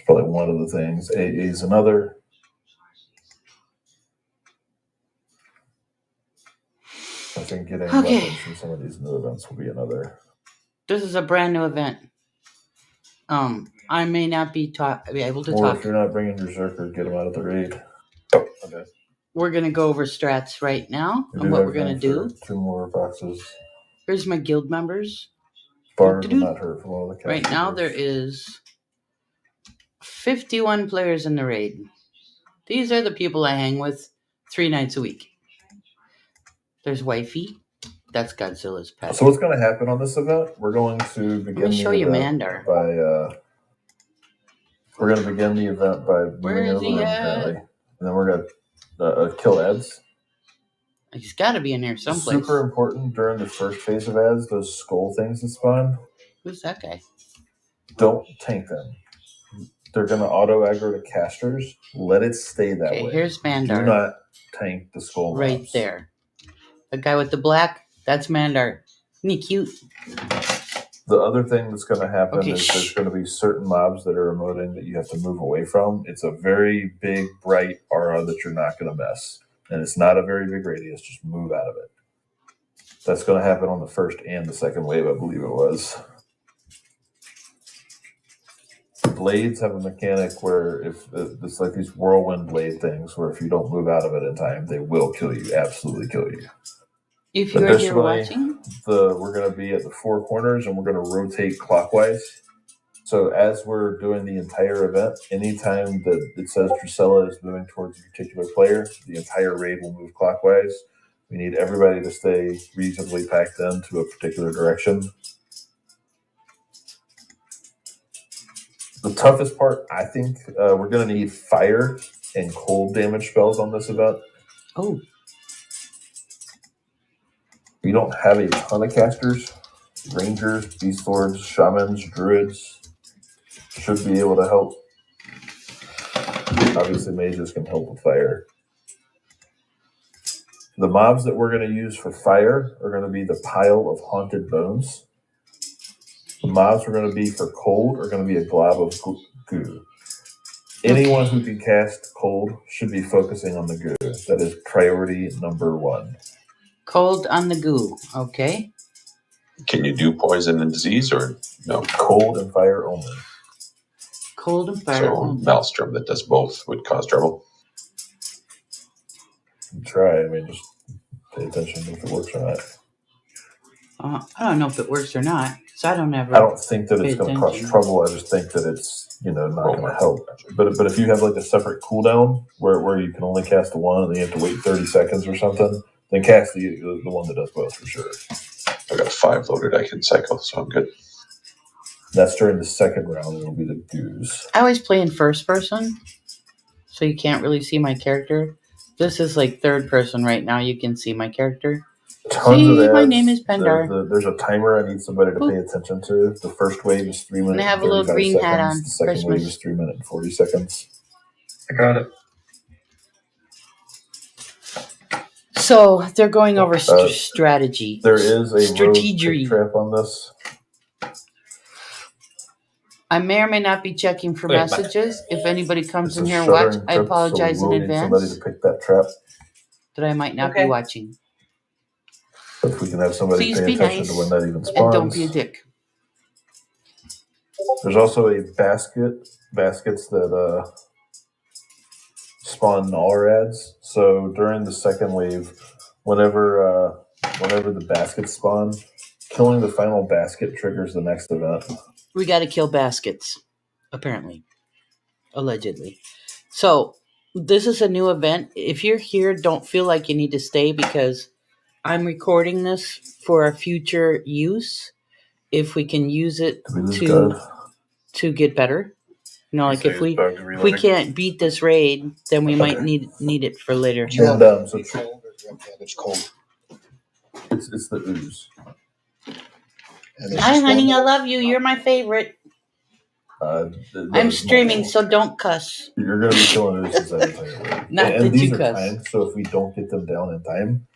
probably one of the things. AA is another. I think getting weapons from some of these new events will be another. This is a brand new event. I may not be able to talk. If you're not bringing Berserker, get them out of the raid. Oh, okay. We're going to go over strats right now and what we're going to do. 2 more boxes. Here's my guild members. Bard will not hurt from all the casters. Right now there is 51 players in the raid. These are the people I hang with 3 nights a week. There's Wifey. That's Godzilla's pet. So what's going to happen on this event? We're going to begin. Let me show you Mandar. We're going to begin the event by moving over and then we're going to kill ads. He's got to be in here someplace. Super important during the first phase of ads, those skull things that spawn. Who's that guy? Don't tank them. They're going to auto aggro to casters. Let it stay that way. Here's Mandar. Do not tank the skull right mobs. There. The guy with the black, that's Mandar. Isn't he cute? The other thing that's going to happen is there's going to be certain mobs that are emoting that you have to move away from. It's a very big, bright aura that you're not going to mess. And it's not a very big radius. Just move out of it. That's going to happen on the first and the second wave, I believe it was. Blades have a mechanic where if it's like these whirlwind blade things where if you don't move out of it in time, they will kill you. Absolutely kill you. If you're here watching, we're going to be at the 4 corners and we're going to rotate clockwise. So as we're doing the entire event, anytime that it says Drusilla is moving towards a particular player, the entire raid will move clockwise. We need everybody to stay reasonably packed into a particular direction. The toughest part, I think, we're going to need fire and cold damage spells on this event. Oh. We don't have a ton of casters. Rangers, beast lords, shamans, druids should be able to help. Obviously, mages can help with fire. The mobs that we're going to use for fire are going to be the pile of haunted bones. The mobs we're going to be for cold are going to be a glob of goo. Anyone who can cast cold should be focusing on the goo. That is priority number 1. Cold on the goo, okay. Can you do poison and disease or no? Cold and fire only. Cold and fire only. Maelstrom that does both would cause trouble. Try, just pay attention if it works or not. I don't know if it works or not, because I don't think that it's going to cause trouble. I just think that it's not going to help. But if you have like a separate cooldown where you can only cast the one and then you have to wait 30 seconds or something, then cast the one that does both for sure. I got 5 loaded I can cycle, so I'm good. That's during the second round. It'll be the goose. I always play in first person, so you can't really see my character. This is like third person right now. You can see my character. Tons of ads. My name is Pendar. There's a timer I need somebody to pay attention to. The first wave is 3 minutes. And I have a little green seconds. hat on. The second wave is 3 minutes and 40 seconds. I got it. So they're going over strategy. There is a strategy trap on this. I may or may not be checking for messages. If anybody comes in here and watch, I apologize in advance. Somebody to pick that trap. That I might not be watching. But if we can have somebody pay attention to when that even spawns. And don't be a dick. There's also a baskets that spawn in all our ads. So during the second wave, whenever the baskets spawn, killing the final basket triggers the next event. We got to kill baskets, apparently. Allegedly. So, this is a new event. If you're here, don't feel like you need to stay because I'm recording this for a future use. If we can use it to get better. Like if we can't beat this raid, then we might need it for later. It's cold. It's the ooze. Hi, honey. I love you. You're my favorite. I'm streaming, so don't cuss. You're going to be killing oozes anytime. Not that you cuss. Timed, so if we don't get them down in time,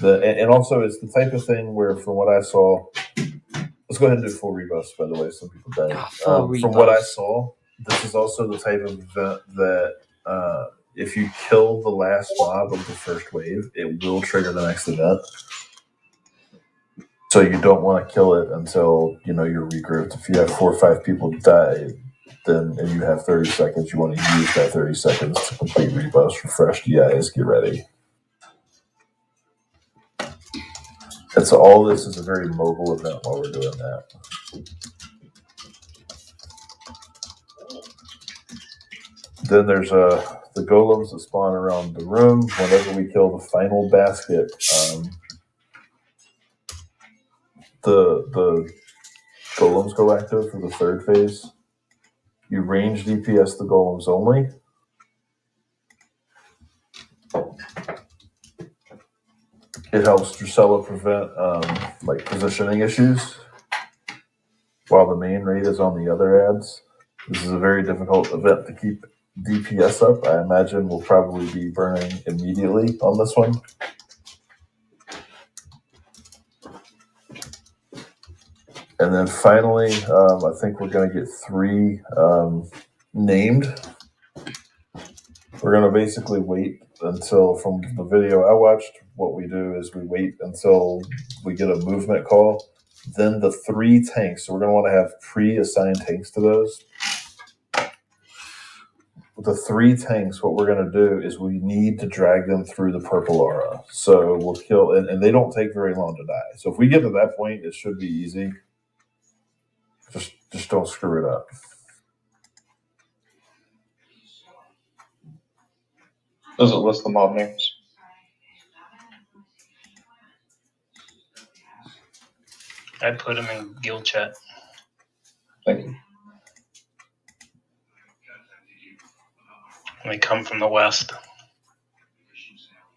and also it's the type of thing where, from what I saw, let's go ahead and do full rebuffs. By the way, some people died. From what I saw, this is also the type of event that if you kill the last mob of the first wave, it will trigger the next event. So you don't want to kill it until you're regrouped. If you have 4 or 5 people die, then and you have 30 seconds, you want to use that 30 seconds to complete rebuffs, refresh DIs, get ready. And so all this is a very mobile event while we're doing that. Then there's the golems that spawn around the room. Whenever we kill the final basket, the golems go active for the third phase. You range DPS the golems only. It helps Drusilla prevent positioning issues while the main raid is on the other ads. This is a very difficult event to keep DPS up. I imagine we'll probably be burning immediately on this one. And then finally, I think we're going to get 3 named. We're going to basically wait until, from the video I watched, what we do is we wait until we get a movement call. Then the 3 tanks, so we're going to want to have pre-assigned tanks to those. With the 3 tanks, what we're going to do is we need to drag them through the purple aura. So we'll kill, and they don't take very long to die. So if we get to that point, it should be easy. Just don't screw it up. Does it list the mob names? I put them in guild chat. Thank you. They come from the west.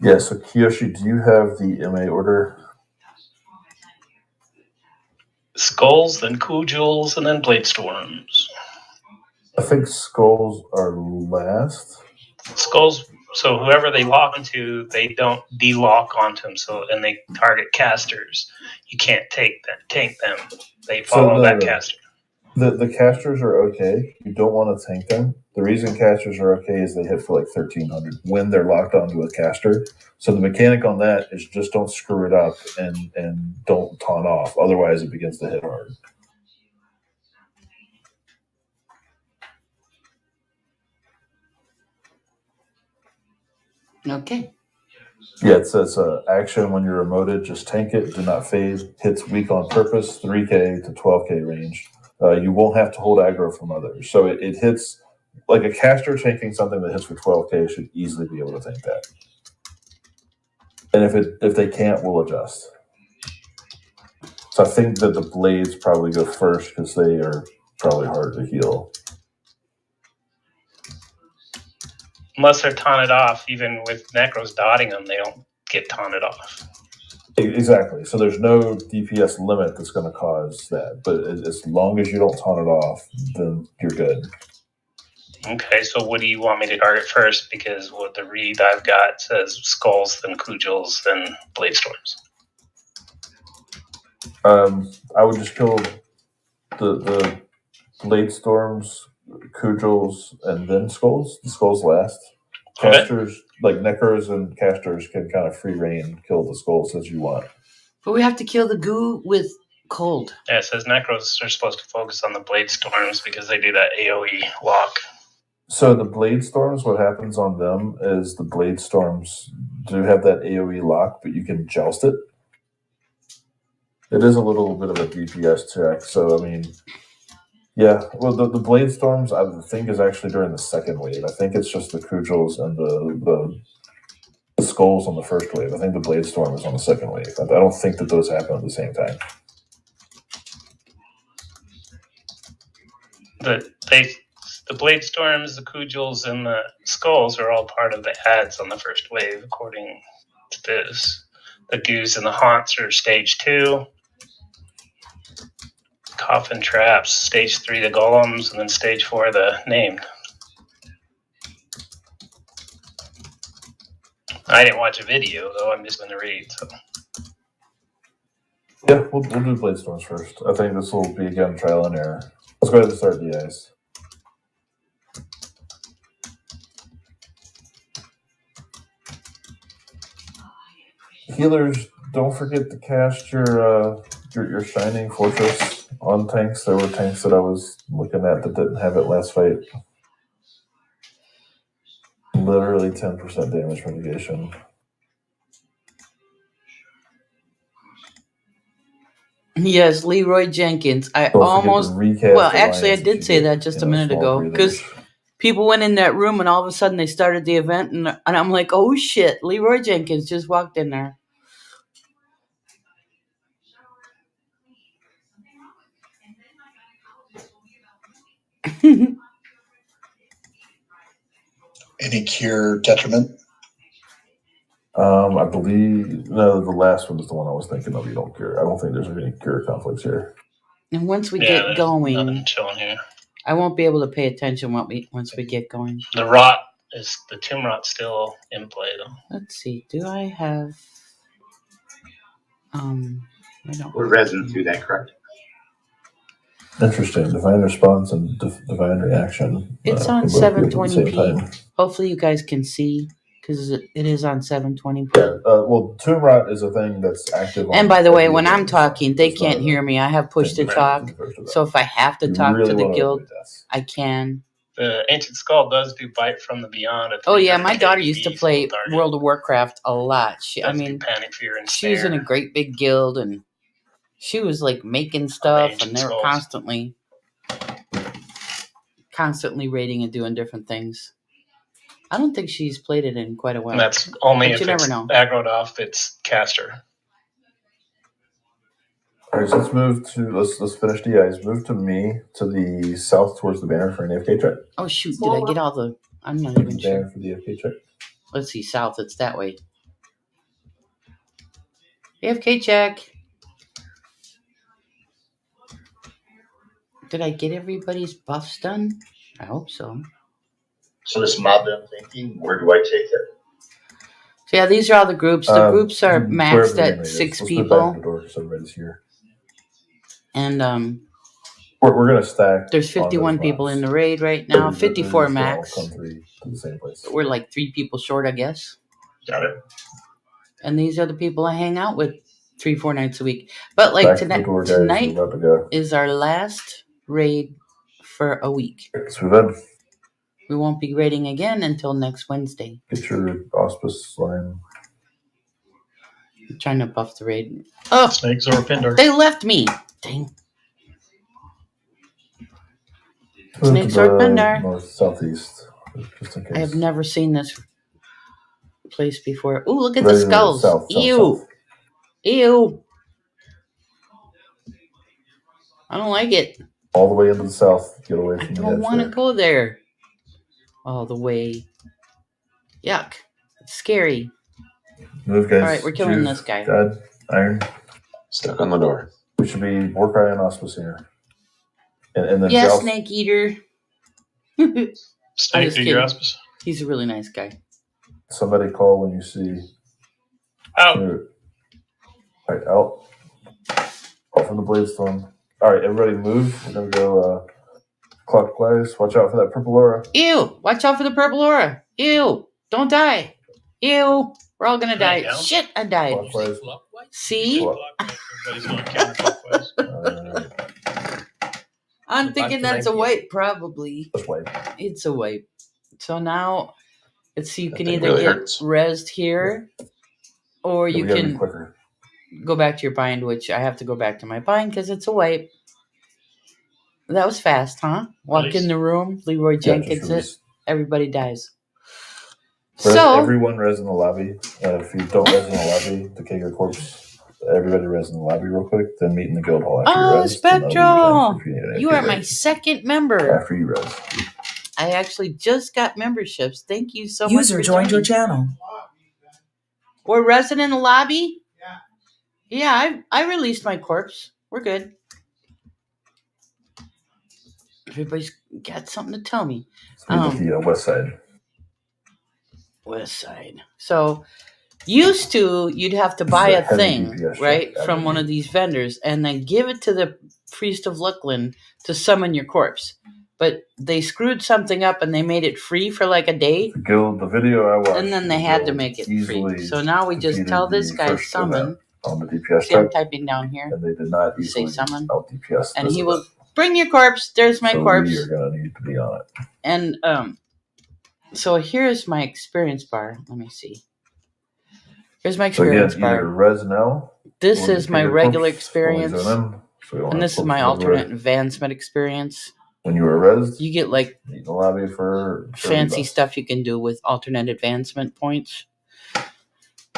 Yeah, so Kiyoshi, do you have the MA order? Skulls, then Kujals, and then Blade Storms. I think skulls are last. Skulls, so whoever they lock into, they don't de-lock onto them, and they target casters. You can't tank them. They follow that caster. The casters are okay. You don't want to tank them. The reason casters are okay is they hit for 1,300 when they're locked onto a caster. So the mechanic on that is just don't screw it up and don't taunt off. Otherwise, it begins to hit hard. Okay. Yeah, it says action when you're emoted, just tank it, do not fade, hits weak on purpose, 3k to 12k range. You won't have to hold aggro from others. So it hits, like a caster tanking something that hits for 12k should easily be able to tank that. And if they can't, we'll adjust. So I think that the blades probably go first because they are probably hard to heal. Unless they're taunted off, even with Necros dotting them, they don't get taunted off. Exactly. So there's no DPS limit that's going to cause that. But as long as you don't taunt it off, then you're good. Okay, so what do you want me to target first? Because what the read I've got says Skulls, then Kujals, then Blade Storms. I would just kill the Blade Storms, Kujals, and then Skulls. The Skulls last. Casters, like Necros and Casters, can kind of free reign kill the Skulls as you want. But we have to kill the goo with cold. Yeah, it says Necros are supposed to focus on the Blade Storms because they do that AoE lock. So the Blade Storms, what happens on them is the Blade Storms do have that AoE lock, but you can joust it. It is a little bit of a DPS check. So, I mean, yeah. Well, the Blade Storms, I think, is actually during the second wave. I think it's just the Kujals and the Skulls on the first wave. I think the Blade Storm is on the second wave. I don't think that those happen at the same time. The Blade Storms, the Kujals, and the Skulls are all part of the ads on the first wave, according to this. The Goos and the Haunts are stage 2. Coffin Traps, stage 3, the Golems, and then stage 4, the Named. I didn't watch a video, though. I'm just going to read. So. Yeah, we'll do Blade Storms first. I think this will be, again, trial and error. Let's go ahead and start the ice. healers, don't forget to cast your Shining Fortress on tanks. There were tanks that I was looking at that didn't have it last fight. Literally 10% damage mitigation. Yes, Leroy Jenkins. I Don't almost. forget to recast Well, actually, I Alliance if did you say get, that just a minute small ago, breathers. because people went in that room and all of a sudden they started the event, and I'm like, oh shit, Leroy Jenkins just walked in there. Any cure detriment? I believe no, the last one is the one I was thinking of. You don't cure. I don't think there's any cure conflicts here. And once we Yeah, get there's going, nothing showing here. I won't be able to pay attention once we get going. The rot is the tomb rot still in play though. Let's see. Do I have? I don't. We're resin through that, correct? Interesting. Divine response and divine reaction. It's on can both be at the same 720p. time. Hopefully, you guys can see because it is on 720p. Yeah. Well, tomb rot is a thing that's active. And on by the way, every when I'm event. talking, they It's not can't a hear me. I have push to thing talk, that's first event. so if I have to You talk really to the wanna guild, avoid this. I can. The Ancient Skull does do Bite from the Beyond. At Oh yeah, 300 my daughter KD, used to so play target World of Warcraft a lot. I does do mean, Panic, Fear, and she was in a Snare. great big guild, and she was like making stuff, Ancient and they were Skulls. constantly raiding and doing different things. I don't think she's played it in quite a while. And that's only But if you never it's know. aggroed off its caster. All right, so let's finish DIs. Move to me to the south towards the banner for an AFK check. Oh shoot, did I get all the? I'm not even Banner sure. for the AFK check. Let's see, south. It's that way. AFK check. Did I get everybody's buffs done? I hope so. So this mob that I'm thinking, where do I take it? So yeah, these are all the groups. The groups are wherever maxed the at banner is. 6 Let's put it back in people, the door so everybody's here. and We're gonna stack. there's on 51 those people mobs. in the raid right now. The 54 dudes will all max. come to the same place. We're like 3 people short, I guess. Got it. And these are the people I hang out with 3-4 nights a week. But like Back to the door, guys. tonight We're about to go. is our last raid for a week. Let's move in. We won't be raiding again until next Wednesday. Get your auspice line. I'm trying to buff the raid. Oh, Snakes or a Pinder. they left me. Dang. Move Snake to Sword the Bender. north southeast, just in case. I have never seen this place before. Ooh, look at Right the in the skulls. south, Ew. south. Ew. I don't like it. All the way into the south. Get away I from the don't edge want to there. go there. All the way. Yuck. It's scary. Move, guys. All right, we're killing Juve, this guy. God, Iron. Stuck on the door. We should be Warcry and Auspice here. And then Yes, Joust- Snake Eater. Snake just to kidding. your auspice. He's a really nice guy. somebody call when you see. Out. All right, out. Out from the Bladestorm. All right, everybody move. We're going to go clockwise. Watch out for that purple aura. Ew. Watch out for the purple aura. Ew. Don't die. Ew. We're all going to die. Right now? Shit, I died. Clockwise. See? Everybody's going counterclockwise. I'm thinking that's a wipe, probably. Just wait. It's a wipe. So now, let's see, you That can thing either really get hurts. rezzed here, or Yeah, you we gotta be can quicker. go back to your bind, which I have to go back to my bind because it's a wipe. That was fast, huh? Walk Nice. in the room, Leroy Yeah, Jenkins just it, release. everybody dies. Res- So, everyone res in the lobby. If you don't res in the lobby, the Kager corpse. Everybody res in the lobby real quick. Then meet in the guild hall after you oh, res. and that'll be Spectral! if you need an You AP are my raise. second member. After you res. I actually just got memberships. Thank you so much. User for joined your joining. channel. We're resident in the lobby? Yeah, I released my corpse. We're good. Everybody's got something to tell me. So we hit the west side. West side. So, used to, you'd have to buy a Heavy thing, DPS shot, right, heavy. from one of these vendors and then give it to the Priest of Luckland to summon your corpse. but they screwed something up and they made it free for like a day, The video I watched, and then they had to make it free. easily So now we just defeated tell this the guy first summon. event on the DPS See, I'm check, typing down here, and they did not You say easily summon, out DPS and this he will event. bring your corpse. There's my So corpse, we are gonna need to be on it. and so here's my experience bar. Let me see. Here's my So again, experience either bar. res now. This or is my defeated regular corpse when we experience, zone in, so we don't and have this is corpses my everywhere. alternate advancement experience. When you were res, You get like in the lobby for fancy rebuffs. stuff you can do with alternate advancement points.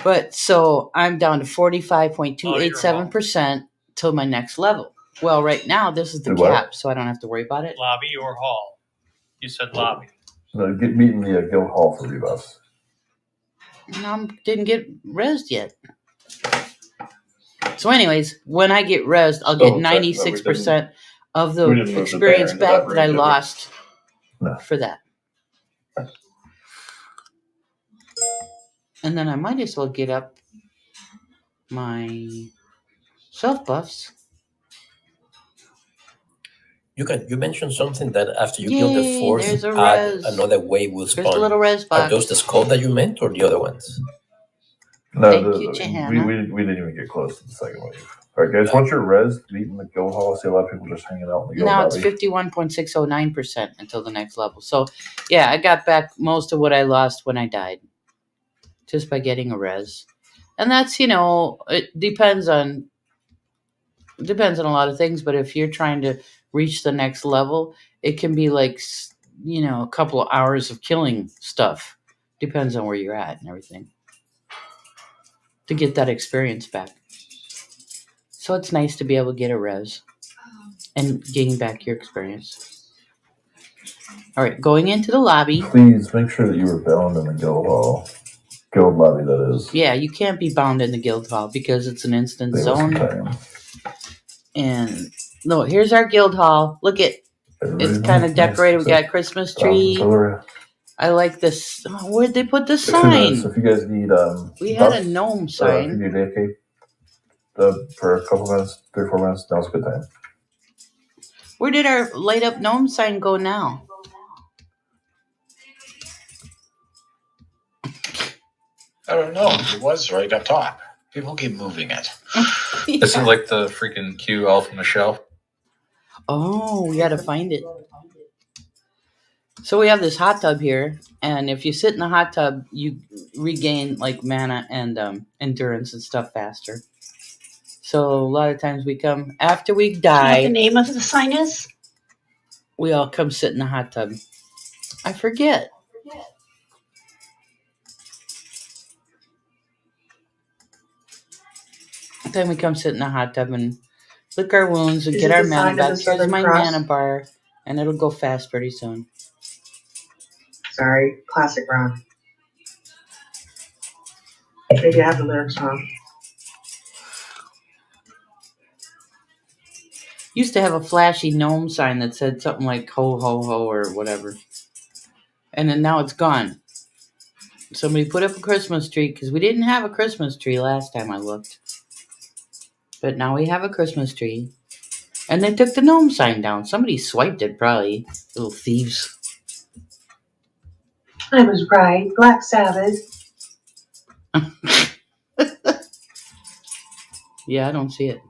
But so I'm down to 45.287% till my next level. Well, right now this is the Do what? cap, so I don't have to worry about it. Lobby or hall? You said lobby. No, get meeting the guild hall for rebuffs. Didn't get rezzed yet. So, anyways, when I get rezzed, I'll get So, 96% of the we didn't move the experience banner into back that that I room, did we? lost No. for that. And then I might as well get up my self buffs. You mentioned something that after you Yay, kill the fourth, there's a add res. another wave will There's a spawn. little res Are box. those the skull that you meant or the other ones? No, Thank you, we Johanna. didn't even get close to the second wave. All right, guys, once you're res, meeting the guild hall, I see a lot of people just hanging out in the guild Now it's lobby. 51.609% until the next level. So, yeah, I got back most of what I lost when I died just by getting a res. And that's, it depends on a lot of things, but if you're trying to reach the next level, it can be like, a couple of hours of killing stuff. Depends on where you're at and everything to get that experience back. So it's nice to be able to get a res and gain back your experience. All right, going into the lobby. Please make sure that you were bound in the guild hall. Guild lobby, that is. Yeah, you can't be bound in the guild hall because it's an instant Save us some zone. time. And no, here's our guild hall. Look at it's kind of decorated. We got a Christmas tree. I like this. Oh, where'd they put the sign? So if you guys need We had a buffs, gnome if you sign. need AK for a couple minutes, 3 or 4 minutes, now's a good time. Where did our light up gnome sign go now? I don't know. It was right up top. People keep moving it. This is like the freaking Q Alpha Michelle. Oh, we gotta find it. So we have this hot tub here, and if you sit in the hot tub, you regain like mana and endurance and stuff faster. So a lot of times we come after we Do you know what the die, name of the sign is? we all come sit in the hot tub. I forget. Then we come sit in the hot tub and lick our wounds and Is get it our the mana sign of back. the Here's Southern my Cross? mana bar, and it'll go fast pretty soon. Sorry, classic rock. Maybe I have the lyrics wrong. Used to have a flashy gnome sign that said something like ho ho ho or whatever. And then now it's gone. Somebody put up a Christmas tree because we didn't have a Christmas tree last time I looked. But now we have a Christmas tree. And they took the gnome sign down. Somebody swiped it probably. Little thieves. I was right. Black Sabbath. Yeah, I don't see it.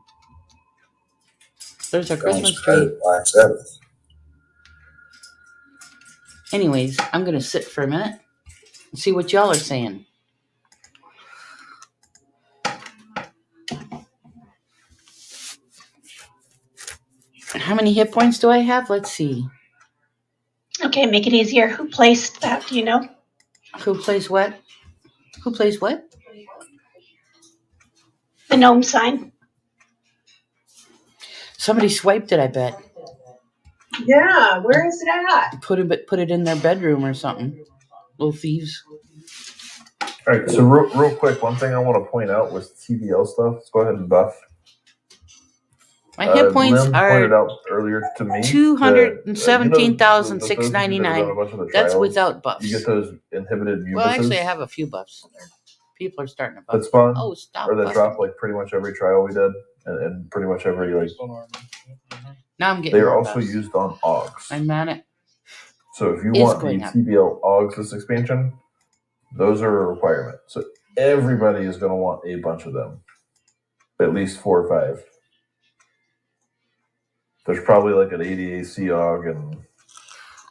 There's our Christmas tree. Black Sabbath. Anyways, I'm going to sit for a minute and see what y'all are saying. How many hit points do I have? Let's see. Okay, make it easier. Who placed that? Do you know? Who plays what? Who plays what? The gnome sign. Somebody swiped it, I bet. Yeah, where is it at? Put it in their bedroom or something. Little thieves. All right, so real quick, one thing I want to point out was TBL stuff. Let's go ahead and buff. My hit points Lynn are pointed out earlier to me 217,699. That's without buffs. You get those inhibited mubuses Well, actually, I have a few buffs. People are starting to buff. that spawn, Oh, stop or that buffing. drop like pretty much every trial we did, and pretty much every like Now I'm getting They are more also buffs. used on Augs. My mana So if you is want the going up. TBL Augs this expansion, those are a requirement. So everybody is going to want a bunch of them, at least 4 or 5. There's probably like an 80 AC Aug, and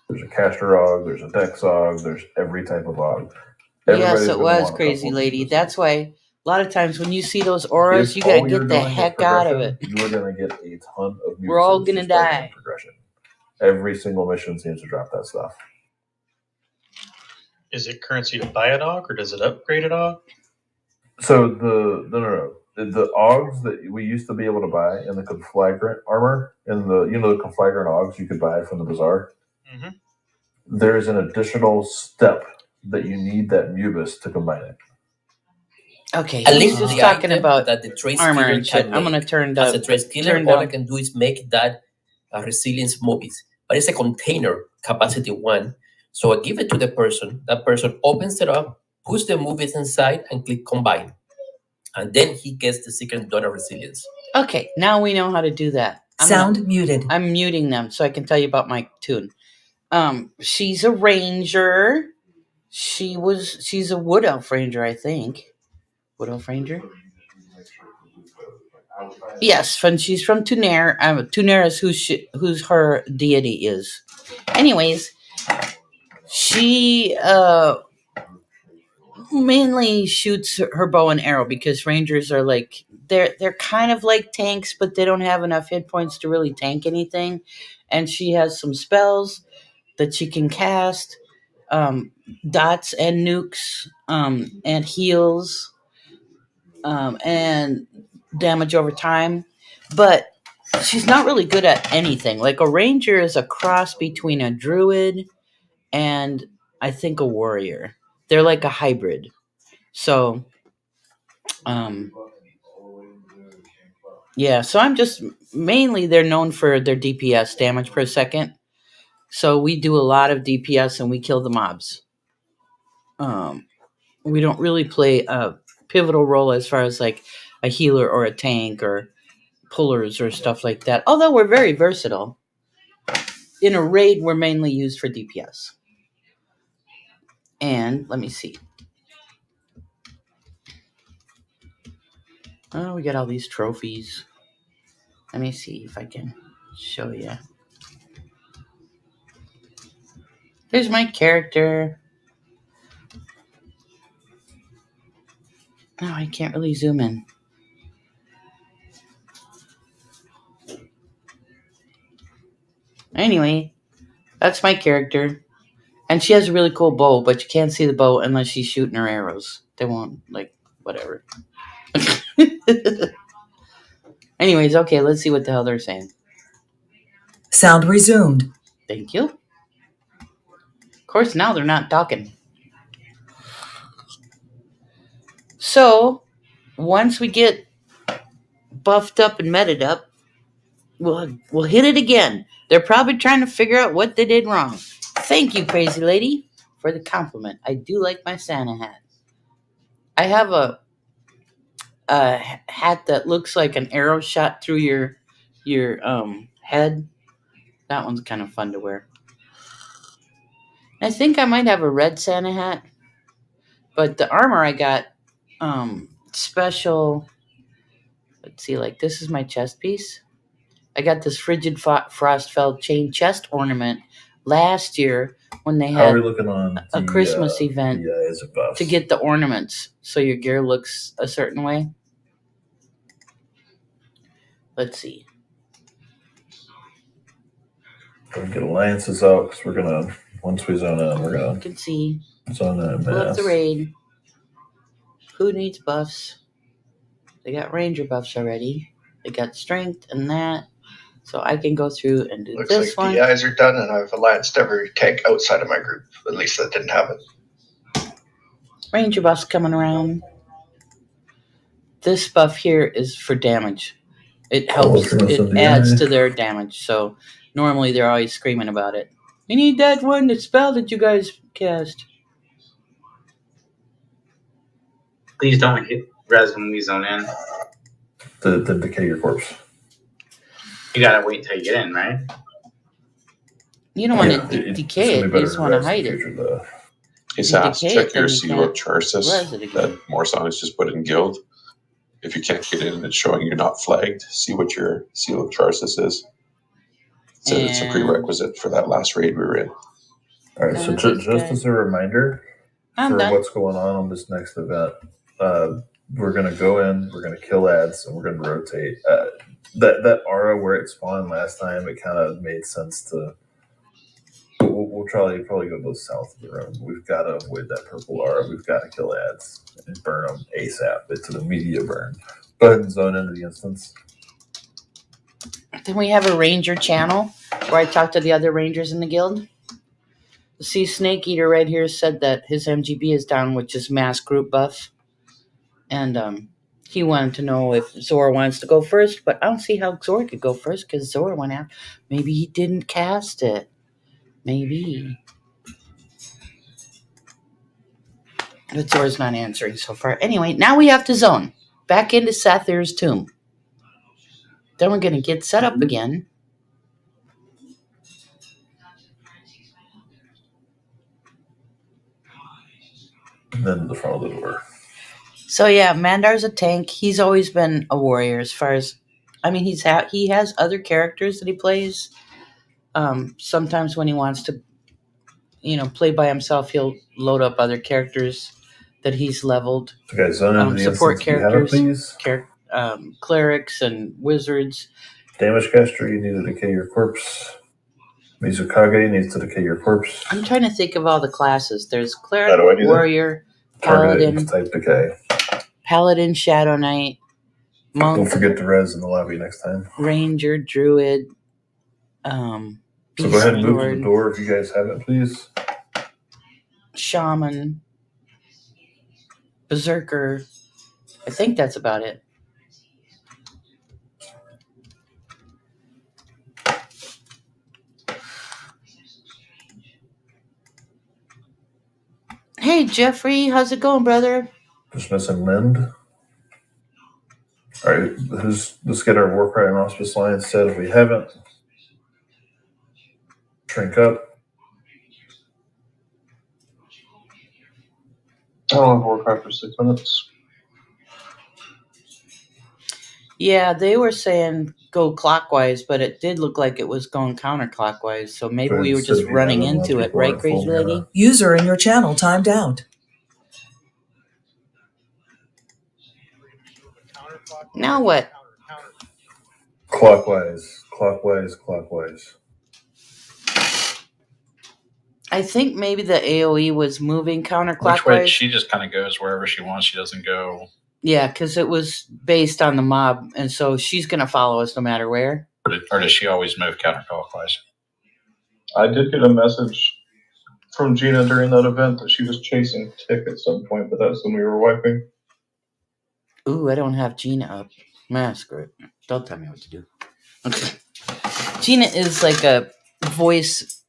there's a Caster Aug, there's a Dex Aug, there's every type of Aug. Yes, it gonna was want a crazy, couple of lady. these. That's why a lot of times when you see those auras, If you gotta all you're get the doing is heck out of it. progression, you are going to get a ton of We're all mutuals gonna just by doing die. progression. Every single mission seems to drop that stuff. Is it currency to buy a dog or does it upgrade a dog? So the Augs that we used to be able to buy in the Conflagrant armor, in the the Conflagrant Augs you could buy from the bazaar. Mm-hmm. There's an additional step that you need that Mubus to combine it. Okay, A he's link to just the talking item about that the trace armor killer and shit. can I'm make. gonna turn As a the trace killer, turn all I down. can do is make that resilience movies. But it's a container, capacity 1. So I give it to the person. That person opens it up, puts the movies inside, and click combine. And then he gets the secret donor resilience. Okay, now we know how to do that. Muted. I'm muting them so I can tell you about my tune. She's a ranger. She's a wood elf ranger, I think. Wood elf ranger. Yes, and she's from Tuner. Tuner is who's her deity is. Anyways, she mainly shoots her bow and arrow because rangers are like they're kind of like tanks, but they don't have enough hit points to really tank anything. And she has some spells that she can cast, dots and nukes, and heals, and damage over time. But she's not really good at anything. Like a ranger is a cross between a druid and I think a warrior. They're like a hybrid. So, yeah. So I'm just mainly they're known for their DPS, damage per second. So we do a lot of DPS and we kill the mobs. We don't really play a pivotal role as far as like a healer or a tank or pullers or stuff like that. Although we're very versatile. In a raid, we're mainly used for DPS. And let me see. Oh, we got all these trophies. Let me see if I can show you. Here's my character. Oh, I can't really zoom in. Anyway, that's my character. And she has a really cool bow, but you can't see the bow unless she's shooting her arrows. They won't, like, whatever. Anyways, okay, let's see what the hell they're saying. Sound resumed. Thank you. Of course, now they're not talking. So, once we get buffed up and meted up, we'll hit it again. They're probably trying to figure out what they did wrong. Thank you, crazy lady, for the compliment. I do like my Santa hat. I have a hat that looks like an arrow shot through your head. That one's kind of fun to wear. I think I might have a red Santa hat, but the armor I got special. Let's see, like this is my chest piece. I got this Frigid Frostfell chain chest ornament last year when they How are had we looking on a Christmas event as a buff? to get the ornaments so your gear looks a certain way. Let's see. We're gonna get alliances out because we're gonna once we zone in, we're You gonna can see. zone in Pull up mass. the raid. Who needs buffs? They got ranger buffs already. They got strength and that. So I can go through and do Looks this like one. the eyes are done, and I've allianced every tank outside of my group. At least that didn't happen. Ranger buffs coming around. This buff here is for damage. It helps. It adds to their damage. So normally they're always screaming about it. We need that one, the spell that you guys cast. Please don't hit res when we zone in. To decay your corpse. You gotta wait till you get in, right? You don't want Yeah, to it's decay gonna it. be You better just to want to rest in hide the it. future, though. He's You asked, decay check it, your then you seal of can't Charsis res it again. that Morsong has just put in guild. If you can't get in and it's showing you're not flagged, see what your seal of Charsis is. It says it's a And prerequisite for that last raid we were in. All right, so this just guy. as a reminder I'm for done. what's going on this next event, we're gonna go in, we're gonna kill ads, and we're gonna rotate. That aura where it spawned last time, it kind of made sense to. We'll probably go to the south of the room. We've got to avoid that purple aura. We've got to kill ads and burn them ASAP. It's an immediate burn. Go ahead and zone into the instance. Then we have a ranger channel where I talk to the other rangers in the guild. See, Snake Eater right here said that his MGB is down, which is mass group buff. And he wanted to know if Zora wants to go first, but I don't see how Zora could go first because Zora went out. Maybe he didn't cast it. Maybe. But Zora's not answering so far. Anyway, now we have to zone. Back into Sathir's tomb. Then we're going to get set up again. And then to the front of the door. So yeah, Mandar's a tank. He's always been a warrior as far as... I mean, he has other characters that he plays. Sometimes when he wants to, play by himself, he'll load up other characters that he's leveled. So guys, zone into the Support instance. If you have it, characters, please. clerics and wizards. Damage caster, you need to decay your corpse. Mizukage needs to decay your corpse. I'm trying to think of all the classes. There's How cleric, do I do that? warrior, Target it paladin, with type decay. paladin, shadow knight, monk, Don't forget to res in the lobby next time. ranger, druid, So go ahead and move to the lord, door if you guys have it, please. shaman, berserker. I think that's about it. Hey Jeffrey, how's it going, brother? Just missing Lind. All right, let's get our Warcry and Auspice line set. If we haven't, shrink up. I don't have Warcry for 6 minutes. Yeah, they were saying go clockwise, but it did look like it was going counterclockwise. So maybe we were just running into it, right, Crazy Lady? User in your channel timed out. Now what? Clockwise. I think maybe the AoE was moving counterclockwise. Which way? She just kind of goes wherever she wants. She doesn't go. Yeah, because it was based on the mob, and so she's going to follow us no matter where. Or does she always move counterclockwise? I did get a message from Gina during that event that she was chasing Tick at some point, but that's when we were wiping. Ooh, I don't have Gina up. Nah, screw it. Don't tell me what to do. Okay. Gina is like a voice.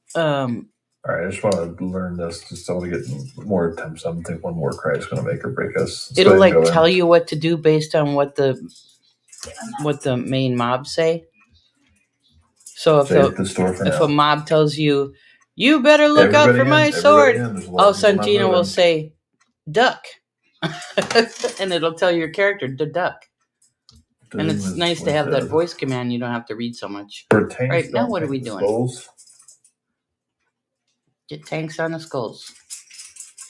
All right, I just want to learn this. Just don't want to get more attempts. I think one more cry is going to make or break us. Let's It'll go ahead like and go tell in. you what to do based on what the main mobs say. So if Stay at the store for if now. a mob tells you, you better look out for my sword, There's a lot all of a of sudden people Gina not will moving. say, duck. And it'll tell your character to duck. And it's Doom is nice to have that dead. voice command. You don't have to read so much. For tanks, Right, now don't what are tank we the doing? Skulls. Get tanks on the skulls.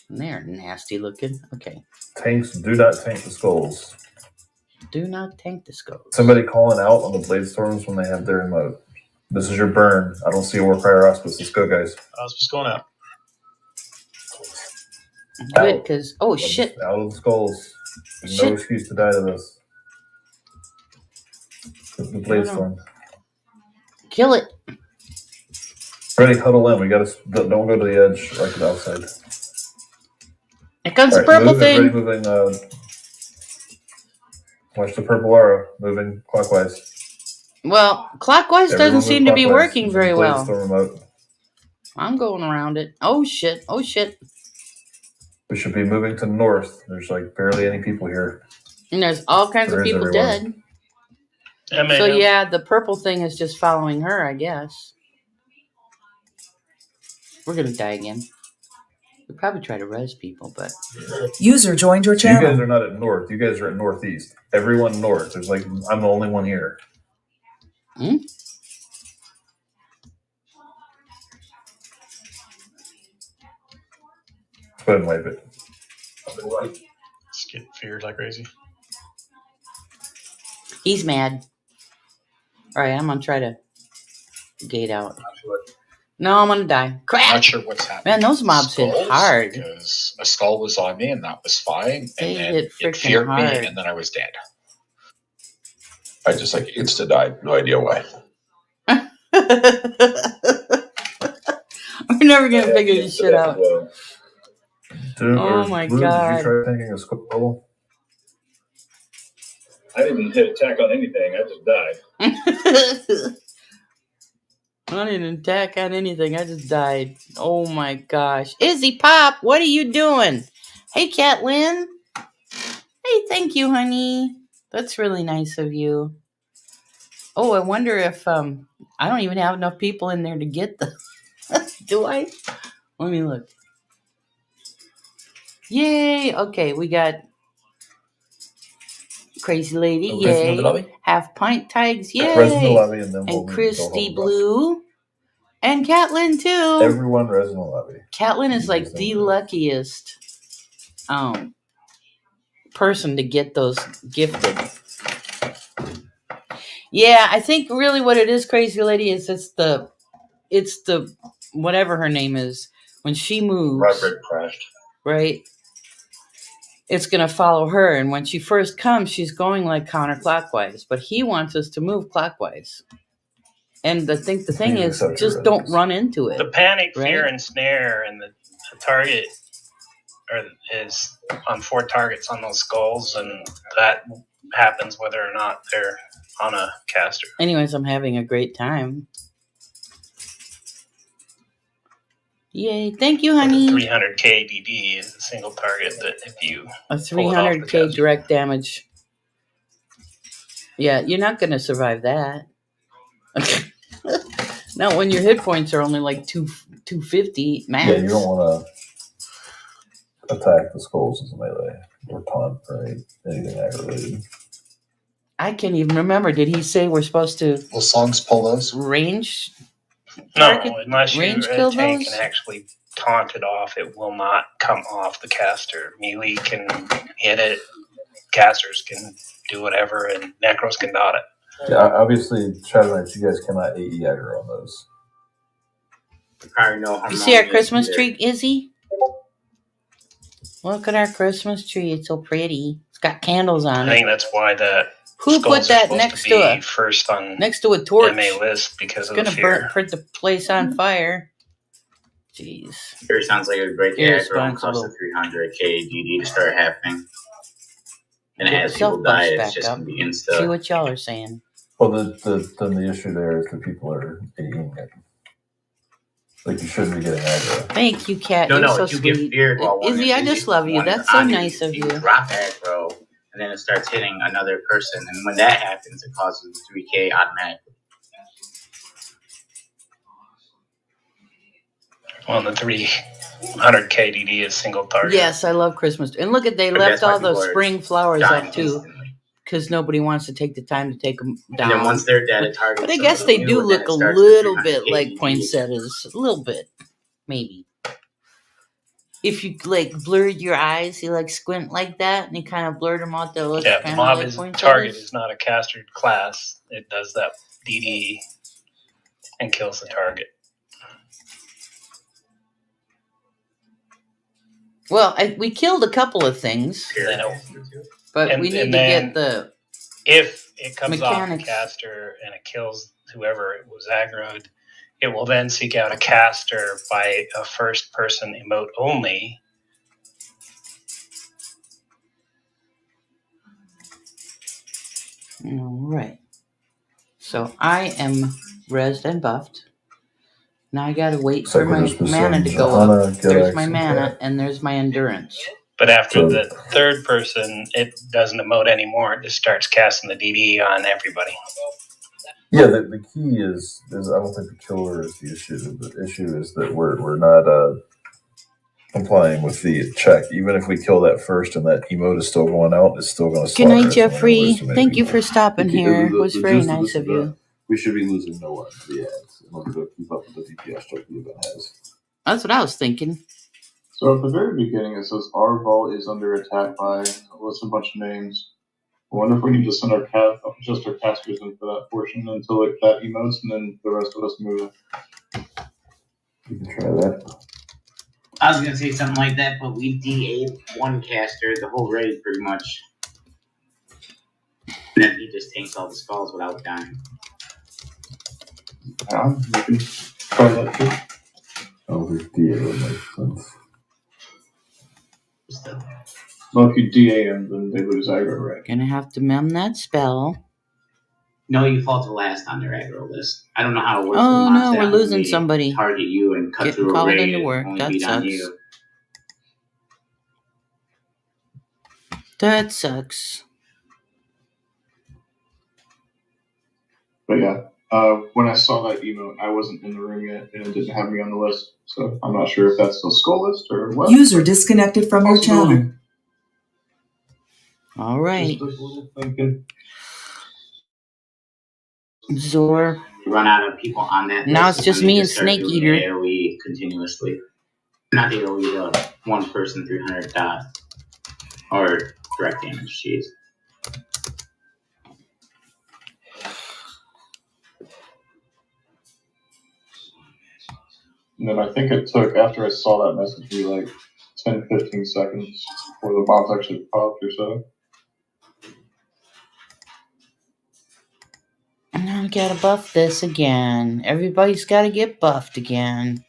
And they're nasty looking. Okay. Tanks do not tank the skulls. Do not tank the skulls. Somebody calling out on the blade storms when they have their emote. This is your burn. I don't see a Warcry or Auspice. Let's go, guys. Auspice going out. Good, because oh shit. Out of the skulls. There's Shit. no excuse to die to this. The blade No. storm. Kill it. Ready, huddle in. We gotta don't go to the edge, like the outside. Here comes the All right, purple move, thing. everybody moving. Watch the purple aura moving clockwise. Well, clockwise Everyone doesn't move seem to be clockwise. working very Blade well. storm remote. I'm going around it. Oh shit. Oh shit. We should be moving to the north. There's like barely any people here. And there's all kinds Where of is people everyone? dead. So yeah, the purple thing is just following her, I guess. We're gonna die again. We'll probably try to res people, but User joined your So you guys channel. are not at north. You guys are at northeast. Everyone north. There's like I'm the only one here. Hmm? Go ahead and wipe it. Just get feared like crazy. he's mad. All right, I'm gonna try to gate out. No, I'm gonna die. Crap! Not sure what's happening. Man, those mobs hit Skulls, hard. Because a skull was on me and that was fine. They And then hit it freaking feared hard. me and then I was dead. I just like insta died. No idea why. We're never gonna figure this shit out. Dude, Oh my Blue, God. Did you try thinking a skull? I didn't hit attack on anything. I just died. I didn't attack on anything. I just died. Oh my gosh. Izzy Pop, what are you doing? Hey, Catlin. Hey, thank you, honey. That's really nice of you. Oh, I wonder if I don't even have enough people in there to get the. Do I? Let me look. Yay! Okay, we got Crazy Lady. So Resident in the Yay! lobby? Half Pint Tags. Yay! Res in the lobby and then we'll And go Christy home. Blue. And Catlin too. Everyone res in the lobby. Catlin is like the luckiest person to get those gifted. Yeah, I think really what it is, Crazy Lady, is it's the whatever her name is, when she moves, Roderick crashed. right? It's gonna follow her, and when she first comes, she's going like counterclockwise, but he wants us to move clockwise. And I think the thing is, just don't run into it. The panic, right? fear, and snare, and the target is on 4 targets on those skulls, and that happens whether or not they're on a caster. Anyways, I'm having a great time. Yay. Thank you, honey. 300k DD is a single target that if you A pull it off the 300k caster. direct damage. Yeah, you're not going to survive that. Not when your hit points are only like 250 max. Yeah, you don't want to attack the skulls as a melee or taunt or anything aggravated. I can't even remember. Did he say we're supposed to Will songs pull those? range? No, target- unless range your kill tank those? can actually taunt it off, it will not come off the caster. Melee can hit it, casters can do whatever, and Necros can dot it. Yeah, obviously, Shadow Knights, you guys cannot AE aggro on those. You see our Christmas tree, Izzy? Look at our Christmas tree. It's so pretty. It's got candles on I think it. that's why that Who skulls put that are next supposed to to be a first on next to a torch? MA list because It's of the gonna fear. put the place on fire. Jeez. Sure sounds like it would break your aggro and cost Irresponsible. a 300k DD to start happening. And Get as yourself people die, buffed it's back just up. gonna be See insta. what y'all are saying. Well, then the issue there is that people are AEing it. Like, you shouldn't be getting aggro. Thank you, Kat. No, You're no, so if you get sweet. feared while one Izzy, I is just love you. one That's so on you, nice of you. drop aggro, and then it starts hitting another person, and when that happens, it causes 3k automatically. Well, the 300k DD is single target. Yes, I love Christmas. And look at, they But left that's why all those people are spring flowers dying up too, instantly. because nobody wants to take the time to take them And then down. once they're dead, it targets. But I someone guess they new, do and then look it a starts with little 300k bit like DD. poinsettias. A little bit. Maybe. If you like blurred your eyes, you like squint like that, and you kind of blurred them out, they look Yeah, the kind of mob like is target poinsettias. is not a caster class. It does that DD and kills the target. Well, we killed a couple of things, Then but And- we need and to then- get the if it comes off mechanics. the caster and it kills whoever it was aggroed, it will then seek out a caster by a first person emote only. All right. So I am rezzed and buffed. Now I gotta wait for my Separatists, mana to Pistons, go Ohana, up. There's Galax, my and mana Cat. and there's my endurance. But after So- the third person, it doesn't emote anymore. It just starts casting the DD on everybody. Yeah, the key is I don't think the killer is the issue. The issue is that we're not complying with the check. Even if we kill that first and that emote is still going out, it's still going to. Good night, Jeffrey. Thank you for stopping here. It was very nice of you. We should be losing no one to the ads in order to keep up with the DPS check the event has. That's what I was thinking. So at the very beginning, it says our vault is under attack by lists a bunch of names. I wonder if we need to send our just our casters in for that portion until like that emotes, and then the rest of us move it. You can try that. I was gonna say something like that, but we DA'd one caster the whole raid pretty much. And then he just tanks all the skulls without dying. Yeah, we can try that too. Oh, the DA would make sense. Well, if you DA them, then they lose aggro, right? Gonna have to mem that spell. No, you fall to last on their aggro list. I don't know how it works. Oh with no, mods we're that losing only somebody. Target you and cut Getting through a called raid into and work. only That beat on sucks. you. That sucks. But yeah, when I saw that emote, I wasn't in the room yet, and it didn't have me on the list. So I'm not sure if that's the skull list or what. User disconnected from your channel. All right. Just a little thinking. Zor. Run out of people on that Now list, it's just and they me and start Snake doing Eater. AoE continuously. Not the AoE, the one person 300 dot. Or direct damage, jeez. And then I think it took, after I saw that message, me like 10, 15 seconds before the bombs actually popped or so. Now we gotta buff this again. Everybody's gotta get buffed again.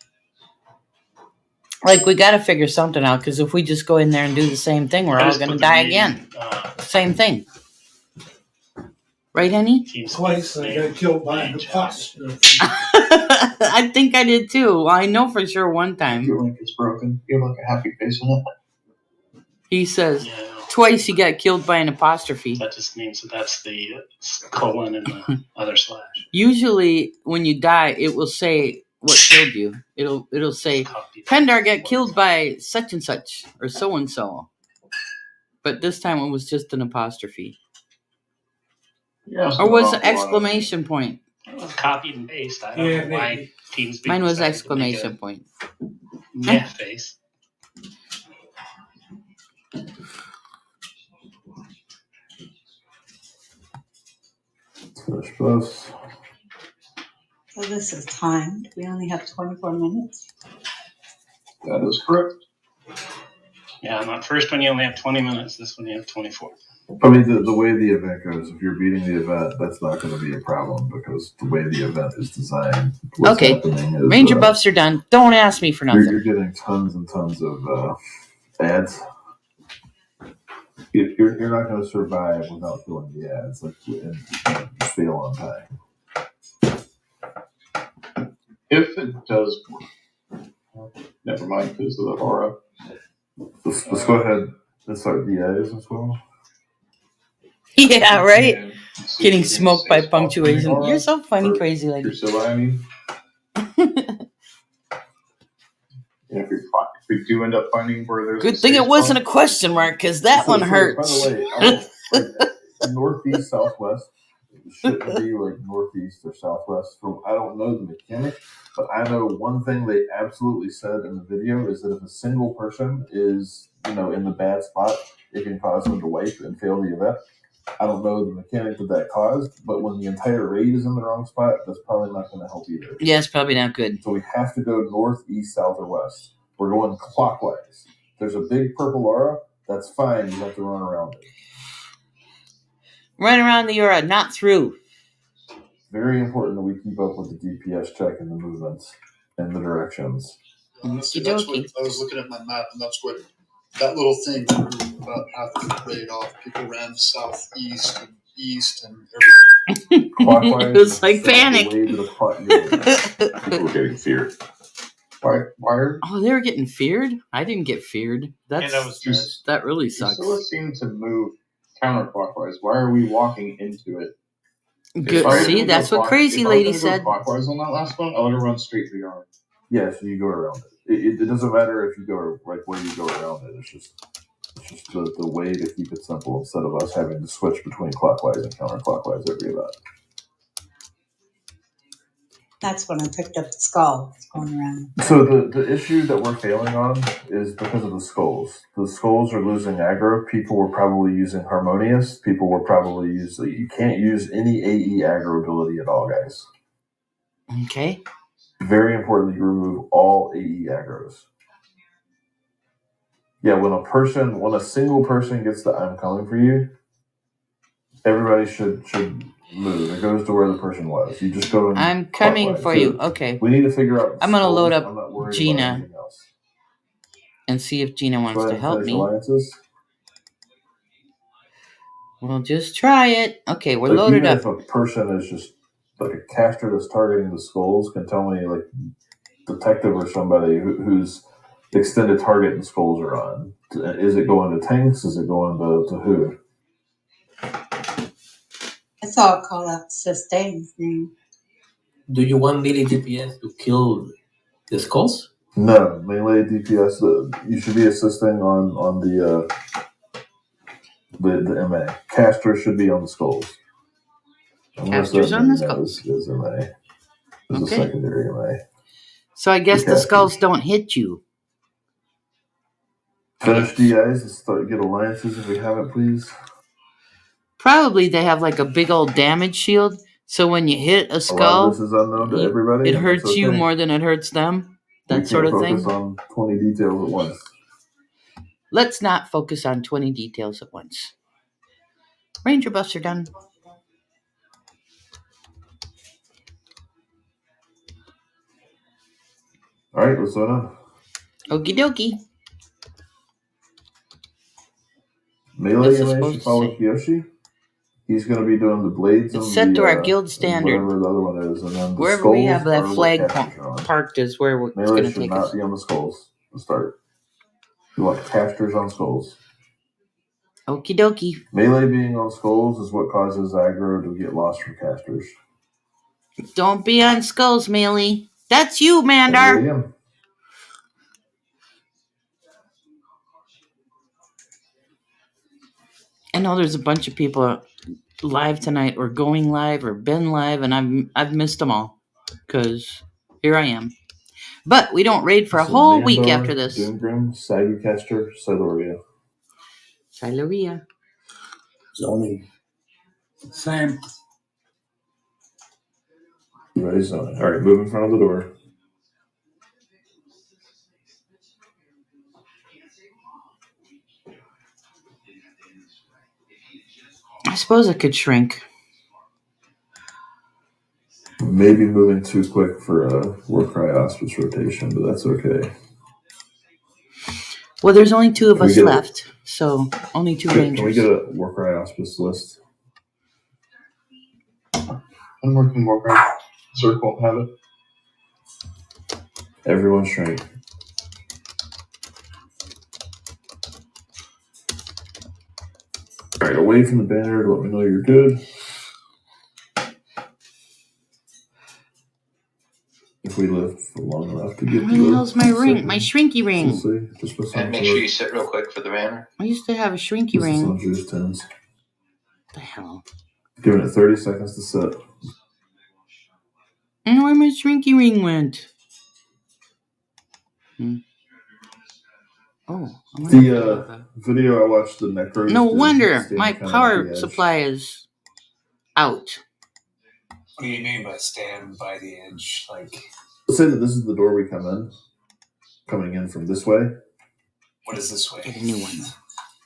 Like, we gotta figure something out, because if we just go in there and do the same thing, we're I all just gonna put the die green, again. Same thing. Right, honey? Twice I got killed by an imposter. I think I did too. I know for sure one time. Your link is broken. You have like a happy face on it. He says twice he got killed by an apostrophe. That just means that's the colon and the other slash. Usually, when you die, it will say what killed you. It'll say Pendar got killed by such and such or so and so. But this time it was just an apostrophe. Yeah, Or was it exclamation point? It was copied and pasted. I don't know why TeamSpeak Mine was decided to make exclamation point. a meh face. Finish this. So this is timed. We only have 24 minutes. That is correct. Yeah, on that first one you only have 20 minutes. This one you have 24. I mean, the way the event goes, if you're beating the event, that's not going to be a problem because the way the event is designed. What's Okay, happening is, Ranger buffs are done. Don't ask me for nothing. You're getting tons and tons of ads. You're not going to survive without doing the ads, like and fail on time. If it does work. Never mind, because of the aura. Let's go ahead and start the ads as well. Yeah, right? Getting smoked by punctuation. You're so funny, crazy lady. Priscilla, I mean. If we do end up finding where there's Good thing it wasn't a question mark, because that one hurts. By the way, northeast, southwest shouldn't be like northeast or southwest. I don't know the mechanic, but I know one thing they absolutely said in the video is that if a single person is, in the bad spot, it can cause them to wipe and fail the event. I don't know the mechanic that caused, but when the entire raid is in the wrong spot, that's probably not going to help either. Yeah, it's probably not good. So we have to go north, east, south, or west. We're going clockwise. There's a big purple aura. That's fine. You have to run around it. Run around the aura, not through. Very important that we keep up with the DPS check and the movements and the directions. Honestly, that's what I was looking at my map, and that's what that little thing grew about half the raid off. People ran southeast and east and everywhere. Clockwise. It was like panic. People were getting fear. Why are Oh, they were getting feared? I didn't get feared. That really sucks. Drusilla seem to move counterclockwise? Why are we walking into it? Good. See, that's what Crazy Lady said. Clockwise on that last one, I want to run straight to the arm. Yeah, so you go around it. It doesn't matter if you go like where you go around it. It's just the way to keep it simple instead of us having to switch between clockwise and counterclockwise every event. That's when I picked up the skull. It's going around. So the issue that we're failing on is because of the skulls. The skulls are losing aggro. People were probably using Harmonious. People were probably using... You can't use any AE aggro ability at all, guys. Okay. Very important that you remove all AE aggros. Yeah, when a single person gets the I'm coming for you, everybody should move. It goes to where the person was. You just go. I'm coming for you. Okay. We need to figure out. I'm gonna load up Gina and see if Gina wants to help me. Alliances. We'll just try it. Okay, we're like, loaded up. If a person is just like a caster that's targeting the skulls, can tell me like detective or somebody who's extended target and skulls are on. Is it going to tanks? Is it going to who? I saw it call out Sustain's name. Do you want melee DPS to kill the skulls? No, melee DPS. You should be assisting on the MA. Caster should be on the skulls. Caster's on the skulls. Is MA. Is a secondary MA. So I guess the skulls don't hit you. Finish DIs and start get alliances if we haven't, please. Probably they have like a big old damage shield, so when you hit a skull, this is unknown to everybody. It hurts you more than it hurts them. That sort of thing. Focus on 20 details at once. Let's not focus on 20 details at once. Ranger buffs are done. All right, what's going on? Okie dokie. Melee should follow Kiyoshi. He's going to be doing the blades. It's set to our guild standard. Whatever the other one is, and then wherever we have that flag parked is where it's going to take us. Melee should not be on the skulls to start. You want casters on skulls. Okie dokie. Melee being on skulls is what causes aggro to get lost from casters. Don't be on skulls, Melee. That's you, Mandar. I know there's a bunch of people live tonight or going live or been live, and I've missed them all because here I am. But we don't raid for a whole week after this. Doomgrim, Sagucaster, Siluria. Siluria. Zoning. Same. Everybody's zoning. All right, move in front of the door. I suppose it could shrink. Maybe moving too quick for a Warcry Auspice rotation, but that's okay. Well, there's only 2 of us left, so only 2 rangers. Can we get a Warcry Auspice list? I'm working Warcry. Zerk won't have it. Everyone shrink. All right, away from the banner to let me know you're good. If we live for long enough to get to where the hell's my ring? My shrinky ring. And make sure you sit real quick for the banner. I used to have a shrinky ring. What the hell? Giving it 30 seconds to set. I know where my shrinky ring went. Oh, the video I watched, the Necros. No wonder my power supply is out. What do you mean by stand by the edge? Like, let's say that this is the door we come in. Coming in from this way. What is this way? Get a new one.